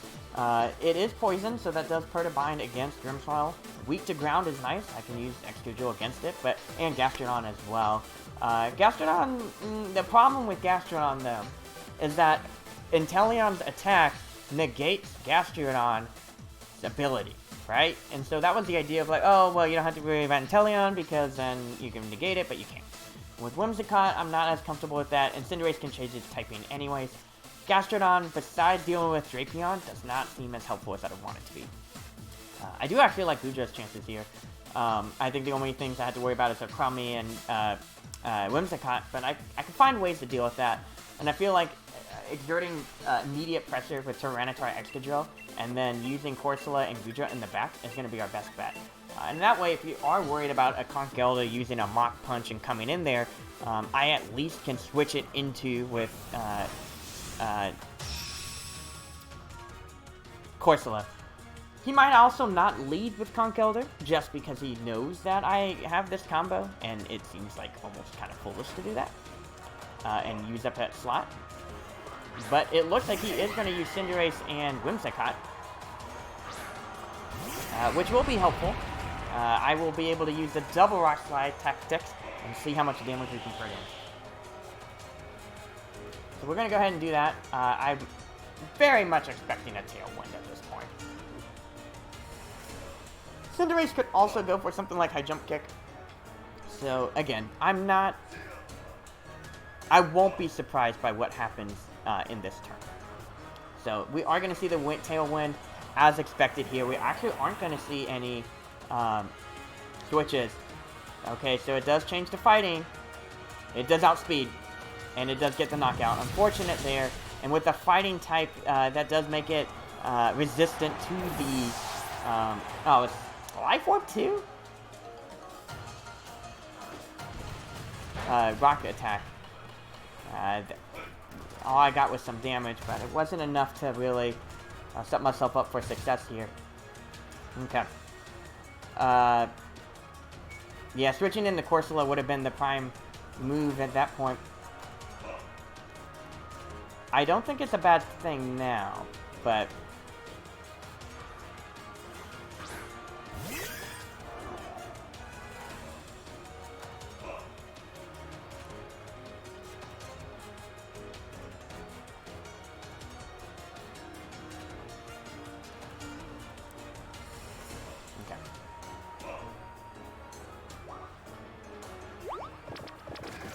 It is poison, so that does Perturbine against Grimmsnarl. Weak to ground is nice. I can use Extra Jewel against it, and Gastrodon as well. Gastrodon, the problem with Gastrodon, though, is that Inteleon's attack negates Gastrodon's ability, right? And so that was the idea of like, oh, well, you don't have to worry about Inteleon because then you can negate it, but you can't. With Whimsicott, I'm not as comfortable with that, and Cinderace can change its typing anyways. Gastrodon, besides dealing with Drapion, does not seem as helpful as I would want it to be. I do actually like Guja's chances here. I think the only things I had to worry about is Alcremie and Whimsicott, but I can find ways to deal with that. And I feel like exerting immediate pressure with Tyranitar Excadrill, and then using Corsola and Guja in the back is going to be our best bet. And that way, if you are worried about a Conkeldurr using a Mach Punch and coming in there, I at least can switch it into with Corsola. He might also not lead with Conkeldurr, just because he knows that I have this combo, and it seems like almost kind of foolish to do that, and use up that slot. But it looks like he is going to use Cinderace and Whimsicott, which will be helpful. I will be able to use the double Rock Slide tactics and see how much damage we can put in. So we're going to go ahead and do that. I'm very much expecting a Tailwind at this point. Cinderace could also go for something like High Jump Kick. So again, I won't be surprised by what happens in this turn. So we are going to see the Tailwind as expected here. We actually aren't going to see any switches. Okay, so it does change to fighting. It does outspeed, and it does get the knockout. Unfortunate there. And with the fighting type, that does make it resistant to the... oh, it's Life Orb too? Rock attack. All I got was some damage, but it wasn't enough to really set myself up for success here. Okay. Yeah, switching into Corsola would have been the prime move at that point. I don't think it's a bad thing now, but...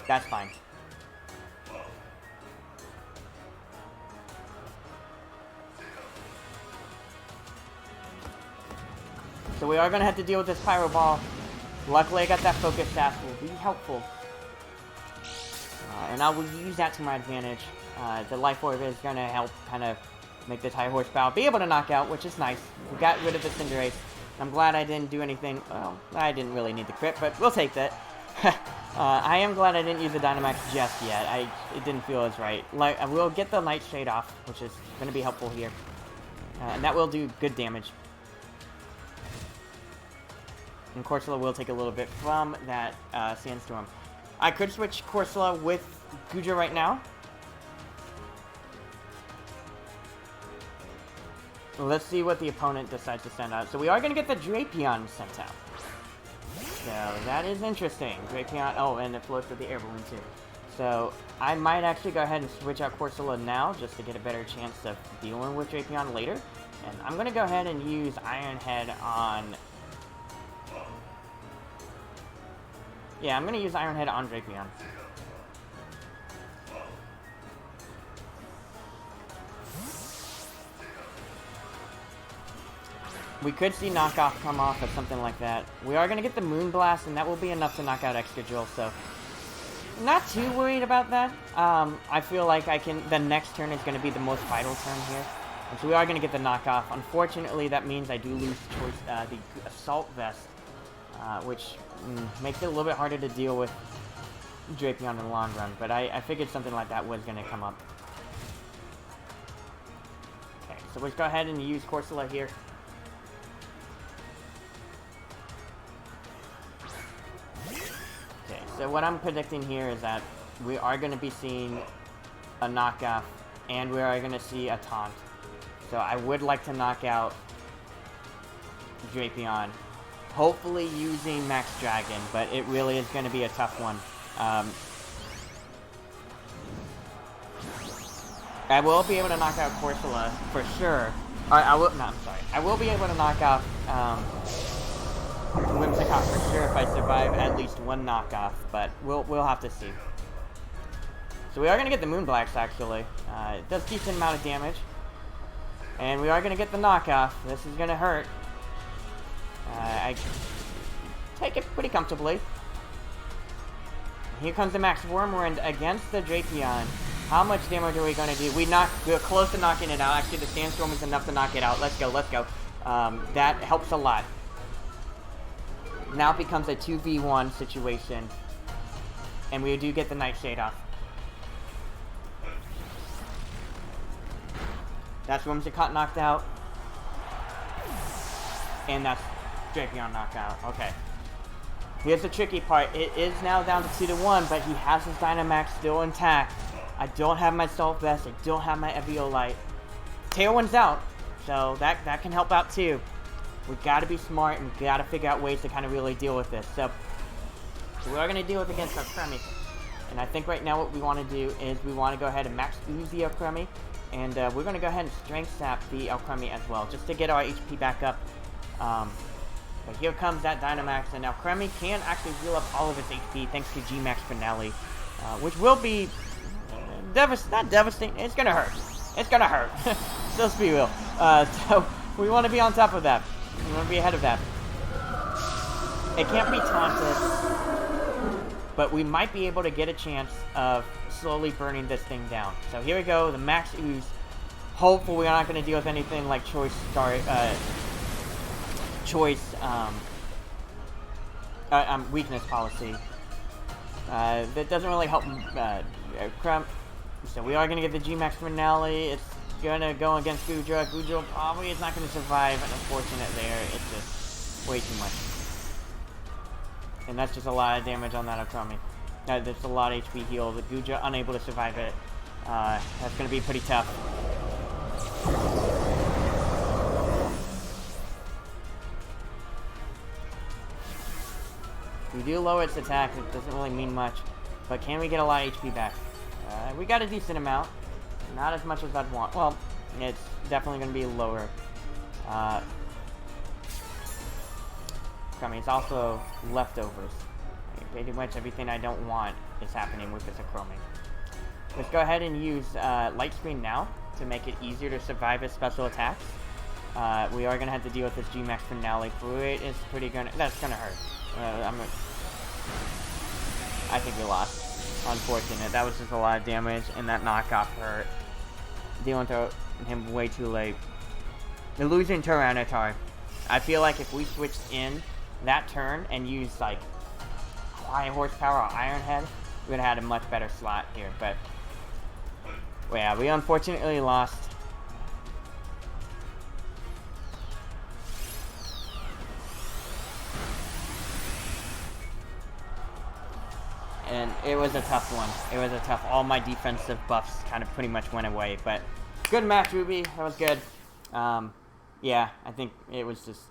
That's fine. So we are going to have to deal with this Pyro Ball. Luckily, I got that Focus Sash. Will be helpful. And I will use that to my advantage. The Life Orb is going to help kind of make this high horsepower be able to knock out, which is nice. We got rid of the Cinderace. I'm glad I didn't do anything. Well, I didn't really need the crit, but we'll take that. I am glad I didn't use the Dynamax just yet. It didn't feel as right. Like, I will get the Nightshade off, which is going to be helpful here. And that will do good damage. And Corsola will take a little bit from that Sandstorm. I could switch Corsola with Guja right now. Let's see what the opponent decides to send out. So we are going to get the Drapion sent out. So that is interesting. Drapion, oh, and it floats with the Air Balloon too. So I might actually go ahead and switch out Corsola now just to get a better chance of dealing with Drapion later. And I'm going to go ahead and use Iron Head on... Yeah, I'm going to use Iron Head on Drapion. We could see knockoff come off or something like that. We are going to get the Moonblast, and that will be enough to knock out Excadrill, so... Not too worried about that. I feel like the next turn is going to be the most vital turn here. And so we are going to get the knockoff. Unfortunately, that means I do lose the Assault Vest, which makes it a little bit harder to deal with Drapion in the long run. But I figured something like that was going to come up. Okay, so let's go ahead and use Corsola here. So what I'm predicting here is that we are going to be seeing a knockoff, and we are going to see a taunt. So I would like to knock out Drapion, hopefully using Max Dragon, but it really is going to be a tough one. I will be able to knock out Corsola for sure. I will be able to knock out Whimsicott for sure if I survive at least one knockoff, but we'll have to see. So we are going to get the Moonblast, actually. It does decent amount of damage. And we are going to get the knockoff. This is going to hurt. I take it pretty comfortably. Here comes the Max Wormwind against the Drapion. How much damage are we going to do? We're close to knocking it out. Actually, the Sandstorm is enough to knock it out. Let's go, let's go. That helps a lot. Now it becomes a 2v1 situation. And we do get the Nightshade off. That's Whimsicott knocked out. And that's Drapion knocked out. Okay. Here's the tricky part. It is now down to 2-1, but he has his Dynamax still intact. I don't have my Assault Vest. I don't have my Eviolite. Tailwind's out, so that can help out too. We got to be smart, and we got to figure out ways to kind of really deal with this. So we are going to deal with against Alcremie. And I think right now what we want to do is we want to go ahead and Max Ooze the Alcremie. And we're going to go ahead and Strength Sap the Alcremie as well, just to get our HP back up. But here comes that Dynamax, and Alcremie can actually heal up all of its HP thanks to G-Max Finale, which will be not devastating. It's going to hurt. It's going to hurt. Let's be real. So we want to be on top of that. We want to be ahead of that. It can't be taunted, but we might be able to get a chance of slowly burning this thing down. So here we go, the Max Ooze. Hopefully we're not going to deal with anything like weakness policy. That doesn't really help so we are going to get the G-Max Finale. It's going to go against Goodra. Goodra probably is not going to survive. An unfortunate there. It's just way too much. And that's just a lot of damage on that Alcremie. There's a lot of HP heal. The Goodra unable to survive it. That's going to be pretty tough. We do lower its attack. It doesn't really mean much. But can we get a lot of HP back? We got a decent amount. Not as much as I'd want. Well, it's definitely going to be lower. I mean, it's also leftovers. Pretty much everything I don't want is happening with this Alcremie. Let's go ahead and use Light Screen now to make it easier to survive its special attacks. We are going to have to deal with this G-Max Finale. It is pretty gonna. That's going to hurt. I think we lost. Unfortunate. That was just a lot of damage, and that knockoff hurt. Dealing to him way too late. We're losing Tyranitar. I feel like if we switched in that turn and used like high horsepower or Iron Head, we would have had a much better slot here. But well, yeah, we unfortunately lost. And it was a tough one. It was a tough. All my defensive buffs kind of pretty much went away. But good match, Ruby. That was good. Yeah, I think it was just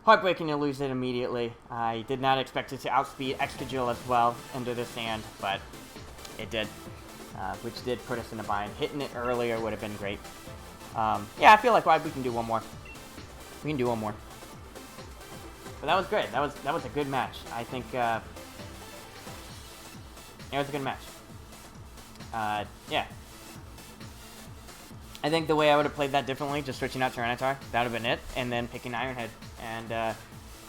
heartbreaking to lose it immediately. I did not expect it to outspeed Excadrill as well into the sand, but it did. Which did put us in a bind. Hitting it earlier would have been great. Yeah, I feel like we can do one more. We can do one more. But that was great. That was a good match. I think it was a good match. Yeah. I think the way I would have played that differently, just switching out Tyranitar, that would have been it, and then picking Ironhead, and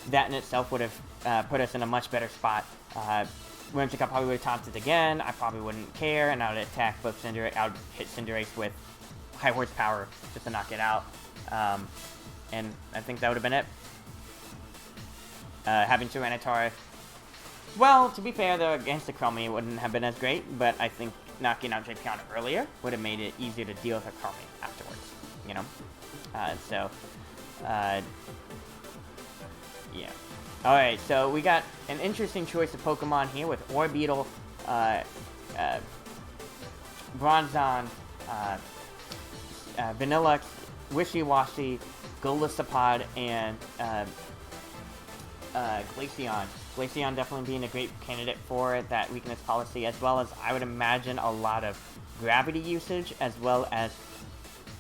that in itself would have put us in a much better spot. Whimsicott probably would have taunted again. I probably wouldn't care, and I would attack both Cinderace. I would hit Cinderace with high horsepower just to knock it out, and I think that would have been it. Having Tyranitar, well, to be fair though, against the Chromie, it wouldn't have been as great, but I think knocking out Drapion earlier would have made it easier to deal with a Chromie afterwards, you know? Yeah. Alright, so we got an interesting choice of Pokemon here with Orbeetle, Bronzong, Vanilluxe, Wishiwashi, Golisopod, and Glaceon. Glaceon definitely being a great candidate for that weakness policy, as well as I would imagine a lot of gravity usage, as well as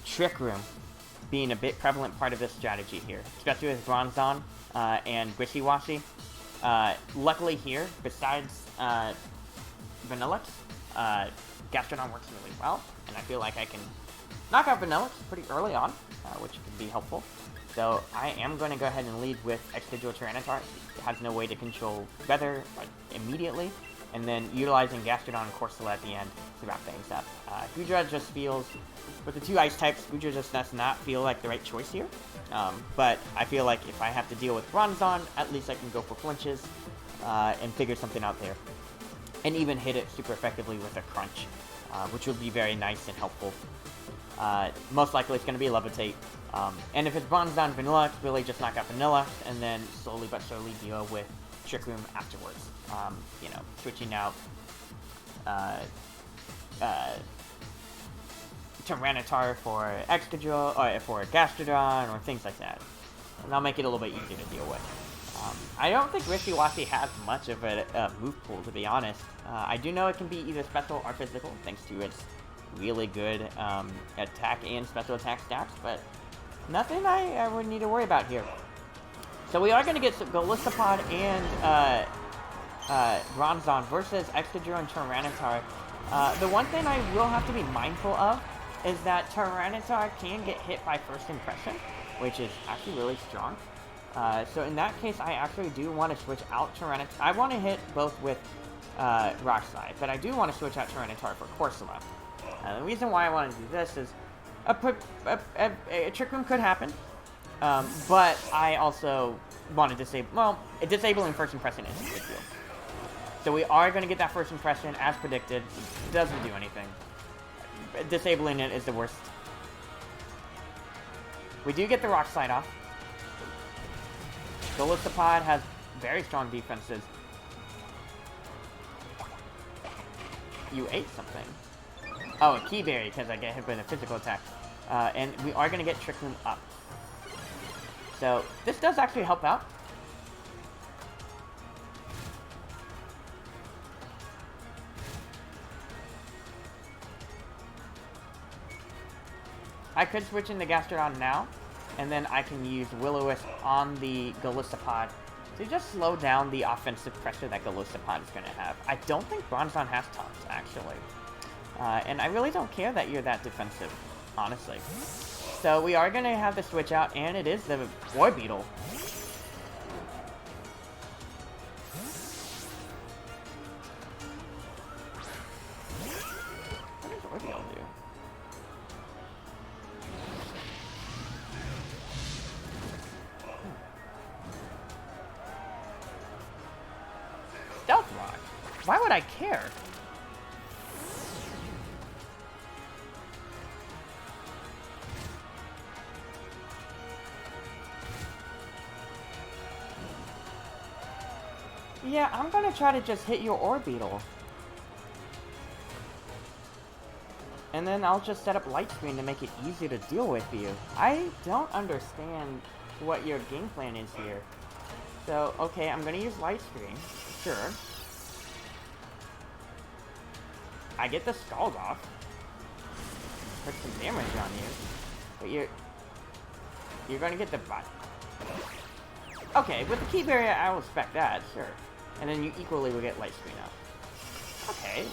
Trick Room being a bit prevalent part of this strategy here, especially with Bronzong and Wishiwashi. Luckily here, besides Vanilluxe, Gastrodon works really well, and I feel like I can knock out Vanilluxe pretty early on, which could be helpful. So I am going to go ahead and lead with Excadrill Tyranitar. It has no way to control weather immediately, and then utilizing Gastrodon and Corsola at the end to wrap things up. Goodra just feels, with the two ice types, Goodra just does not feel like the right choice here. But I feel like if I have to deal with Bronzong, at least I can go for flinches and figure something out there. And even hit it super effectively with a Crunch, which would be very nice and helpful. Most likely it's going to be Levitate. And if it's Bronzong Vanilluxe, really just knock out Vanilluxe, and then slowly but surely deal with Trick Room afterwards. You know, switching out Tyranitar for Excadrill, or for Gastrodon, or things like that. And that'll make it a little bit easier to deal with. I don't think Wishiwashi has much of a move pool, to be honest. I do know it can be either special or physical, thanks to its really good attack and special attack stats, but nothing I would need to worry about here. So we are going to get some Golisopod and Bronzong versus Excadrill and Tyranitar. The one thing I will have to be mindful of is that Tyranitar can get hit by first impression, which is actually really strong. So in that case, I actually do want to switch out Tyranitar. I want to hit both with Rock Slide, but I do want to switch out Tyranitar for Corsola. The reason why I want to do this is a Trick Room could happen, but I also want to disable, well, disabling first impression is a big deal. So we are going to get that first impression as predicted. It doesn't do anything. Disabling it is the worst. We do get the Rock Slide off. Golisopod has very strong defenses. You ate something. Oh, a Key Berry, because I get hit with a physical attack. And we are going to get Trick Room up. So, this does actually help out. I could switch into Gastrodon now, and then I can use Will-O-Wisp on the Golisopod to just slow down the offensive pressure that Golisopod is going to have. I don't think Bronzong has taunts, actually. And I really don't care that you're that defensive, honestly. So we are going to have the switch out, and it is the Orbeetle. What does Orbeetle do? Stealth Rock? Why would I care? Yeah, I'm gonna try to just hit your Orbeetle. And then I'll just set up Light Screen to make it easier to deal with you. I don't understand what your game plan is here. So, okay, I'm gonna use Light Screen. Sure. I get the Scald off. Put some damage on you. But you're gonna get the bot. Okay, with the key barrier, I'll expect that, sure. And then you equally will get light screen up. Okay.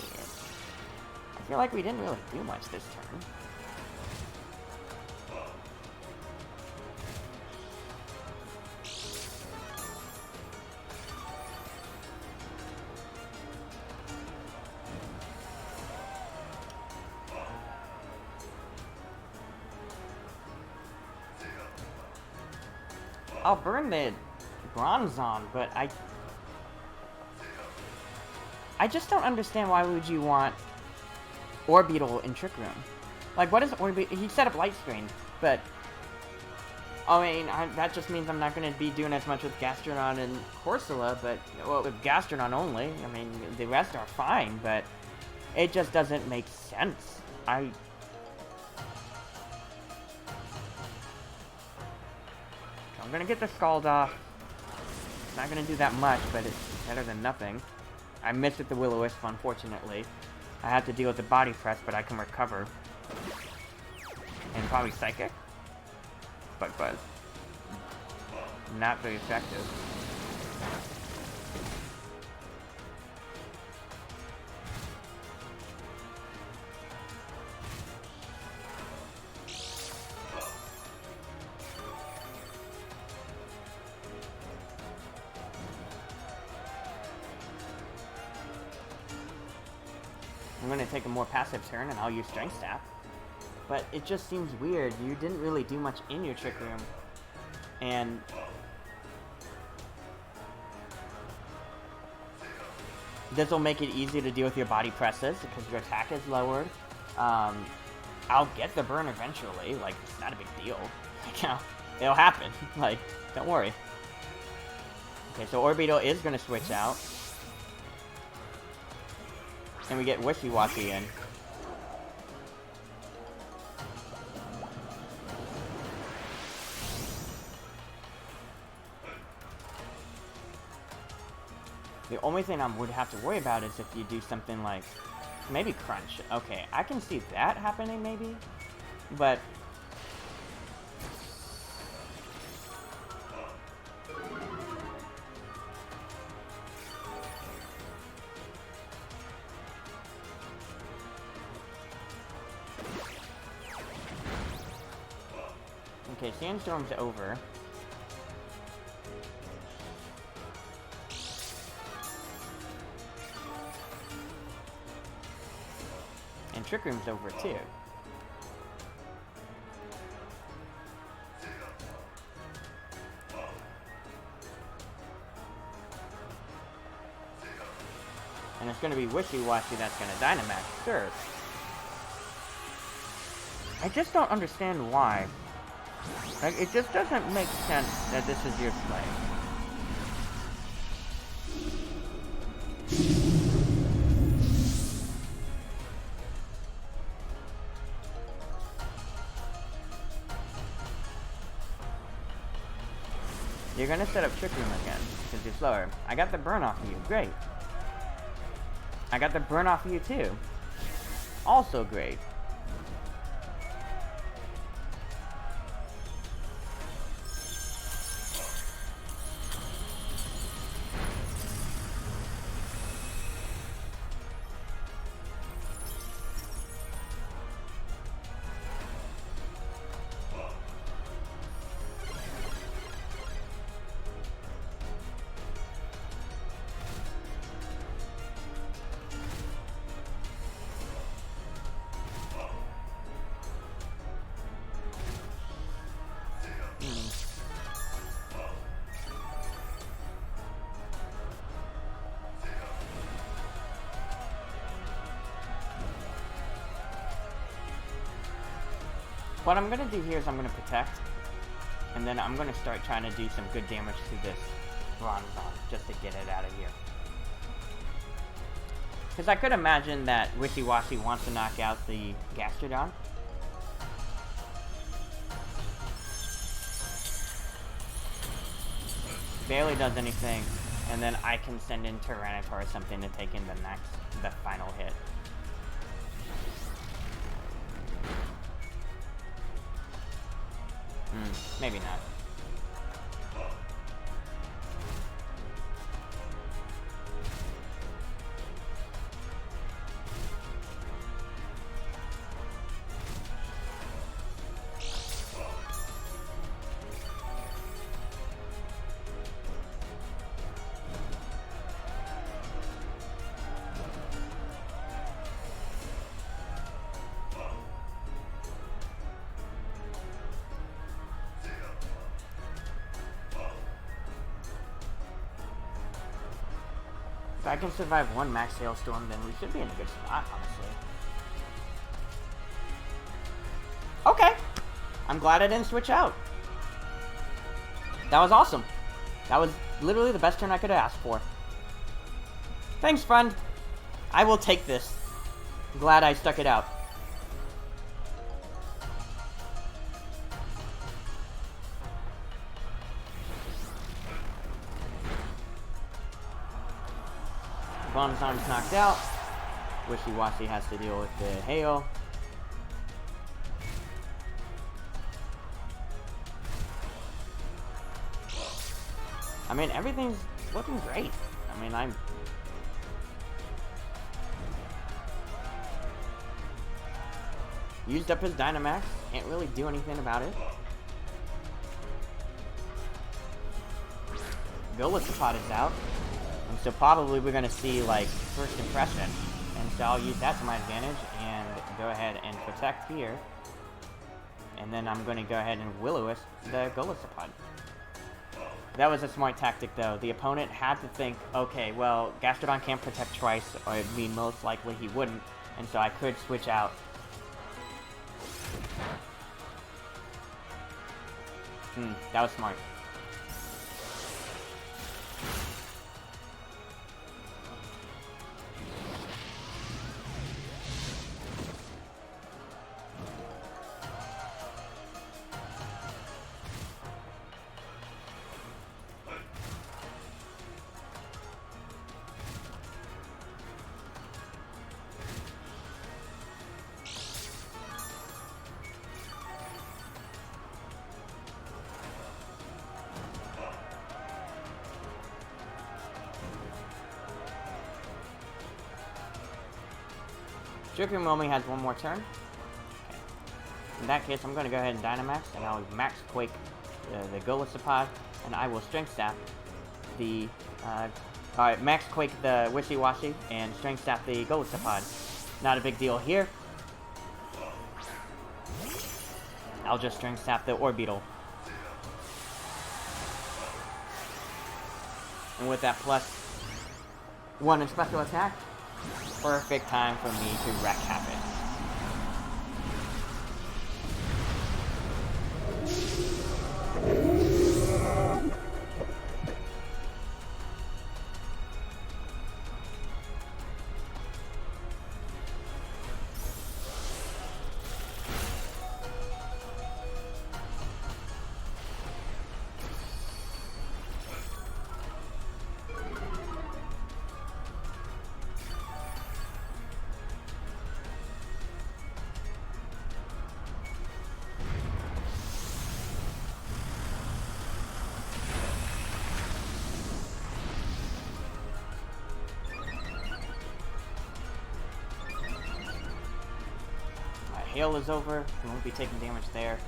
I feel like we didn't really do much this turn. I'll burn the Bronzong, but I just don't understand why would you want Orbeetle in Trick Room. Like, what is Orbeetle? He set up Light Screen, but I mean, that just means I'm not going to be doing as much with Gastrodon and Corsola, but, well, with Gastrodon only. I mean, the rest are fine, but it just doesn't make sense. I'm gonna get the Scald off. Not gonna do that much, but it's better than nothing. I missed with the Will-O-Wisp, unfortunately. I have to deal with the Body Press, but I can recover. And probably Psychic. Bug Buzz. Not very effective. I'm going to take a more passive turn, and I'll use Strength Staff. But it just seems weird. You didn't really do much in your Trick Room. And this will make it easy to deal with your Body Presses, because your attack is lowered. I'll get the burn eventually. Like, it's not a big deal. You know, it'll happen. Like, don't worry. Okay, so Orbeetle is going to switch out. And we get Wishy-Washy in. The only thing I would have to worry about is if you do something like maybe Crunch. Okay, I can see that happening maybe, but okay, Sandstorm's over. And Trick Room's over too. And it's gonna be Wishy-Washy that's gonna Dynamax, sure. I just don't understand why. Like, it just doesn't make sense that this is your play. You're gonna set up Trick Room again, because you're slower. I got the burn off of you, great. I got the burn off of you too. Also great. What I'm going to do here is I'm going to protect, and then I'm going to start trying to do some good damage to this Bronzong, just to get it out of here. Because I could imagine that Wishy-Washy wants to knock out the Gastrodon. Barely does anything, and then I can send in Tyranitar or something to take in the final hit. Maybe not. If I can survive one max hailstorm, then we should be in a good spot, honestly. Okay. I'm glad I didn't switch out. That was awesome. That was literally the best turn I could have asked for. Thanks, friend. I will take this. Glad I stuck it out. Bomb's arm's knocked out. Wishy-washy has to deal with the hail. I mean, everything's looking great. I mean, I'm... used up his Dynamax. Can't really do anything about it. Golisopod is out. And so probably we're going to see, like, first impression. And so I'll use that to my advantage and go ahead and protect here. And then I'm going to go ahead and Will-O-Wisp the Golisopod. That was a smart tactic, though. The opponent had to think, okay, well, Gastrodon can't protect twice, or I mean, most likely he wouldn't. And so I could switch out. That was smart. Trick-Room only has one more turn. Okay. In that case, I'm going to go ahead and Dynamax, and I'll Max Quake the Golisopod, and I will Strength Sap the... Alright, Max Quake the Wishy-Washy, and Strength Sap the Golisopod. Not a big deal here. I'll just Strength Sap the Orbeetle. And with that +1 in special attack, perfect time for me to wreck Happen. Hail is over. We won't be taking damage there.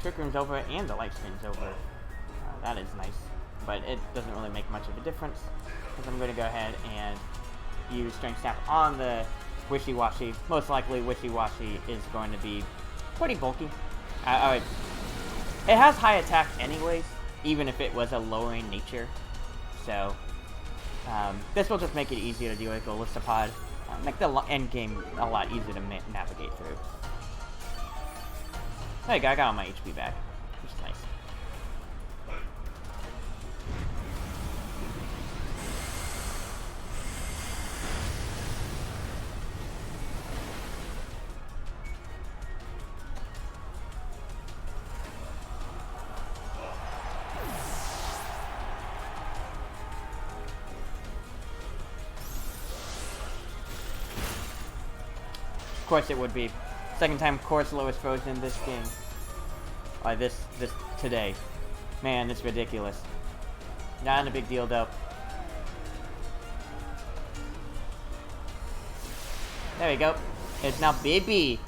Trick Room's over and the Light Spin's over. That is nice, but it doesn't really make much of a difference because I'm going to go ahead and use Strength Sap on the Wishy-Washy. Most likely Wishy-Washy is going to be pretty bulky. It has high attack anyways, even if it was a lowering nature. So, this will just make it easier to deal with Golisopod. Make the end game a lot easier to navigate through. There you go, I got all my HP back, which is nice. course it would be. Second time Corsola was frozen this game. This today. Man, it's ridiculous. Not a big deal though. There we go. It's now Bibi.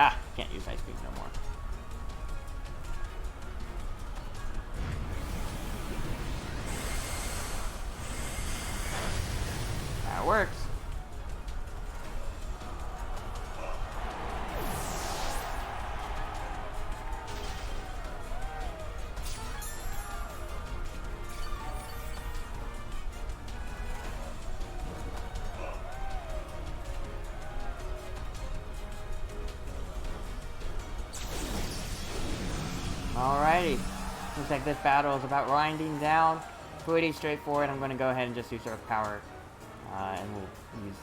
Ah, can't use Ice Beam no more. That works. Alrighty, looks like this battle is about winding down. Pretty straightforward. I'm going to go ahead and just use Earth Power, and we'll use.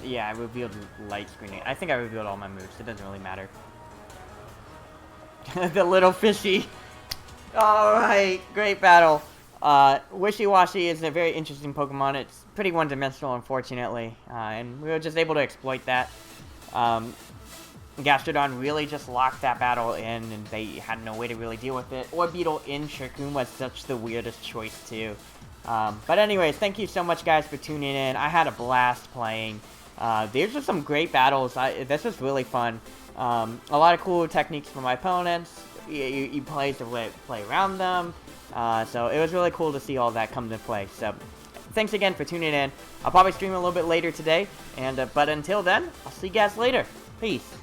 Yeah, I revealed light screening. I think I revealed all my moves. It doesn't really matter. The little fishy. Alright, great battle. Wishy-Washy is a very interesting Pokemon. It's pretty one-dimensional, unfortunately, and we were just able to exploit that. Gastrodon really just locked that battle in, and they had no way to really deal with it. Orbeetle in Shurikun was such the weirdest choice, too. But anyways, thank you so much, guys, for tuning in. I had a blast playing. These were some great battles. This was really fun. A lot of cool techniques from my opponents. You play to play around them. So it was really cool to see all that come to play. So thanks again for tuning in. I'll probably stream a little bit later today. But until then, I'll see you guys later. Peace.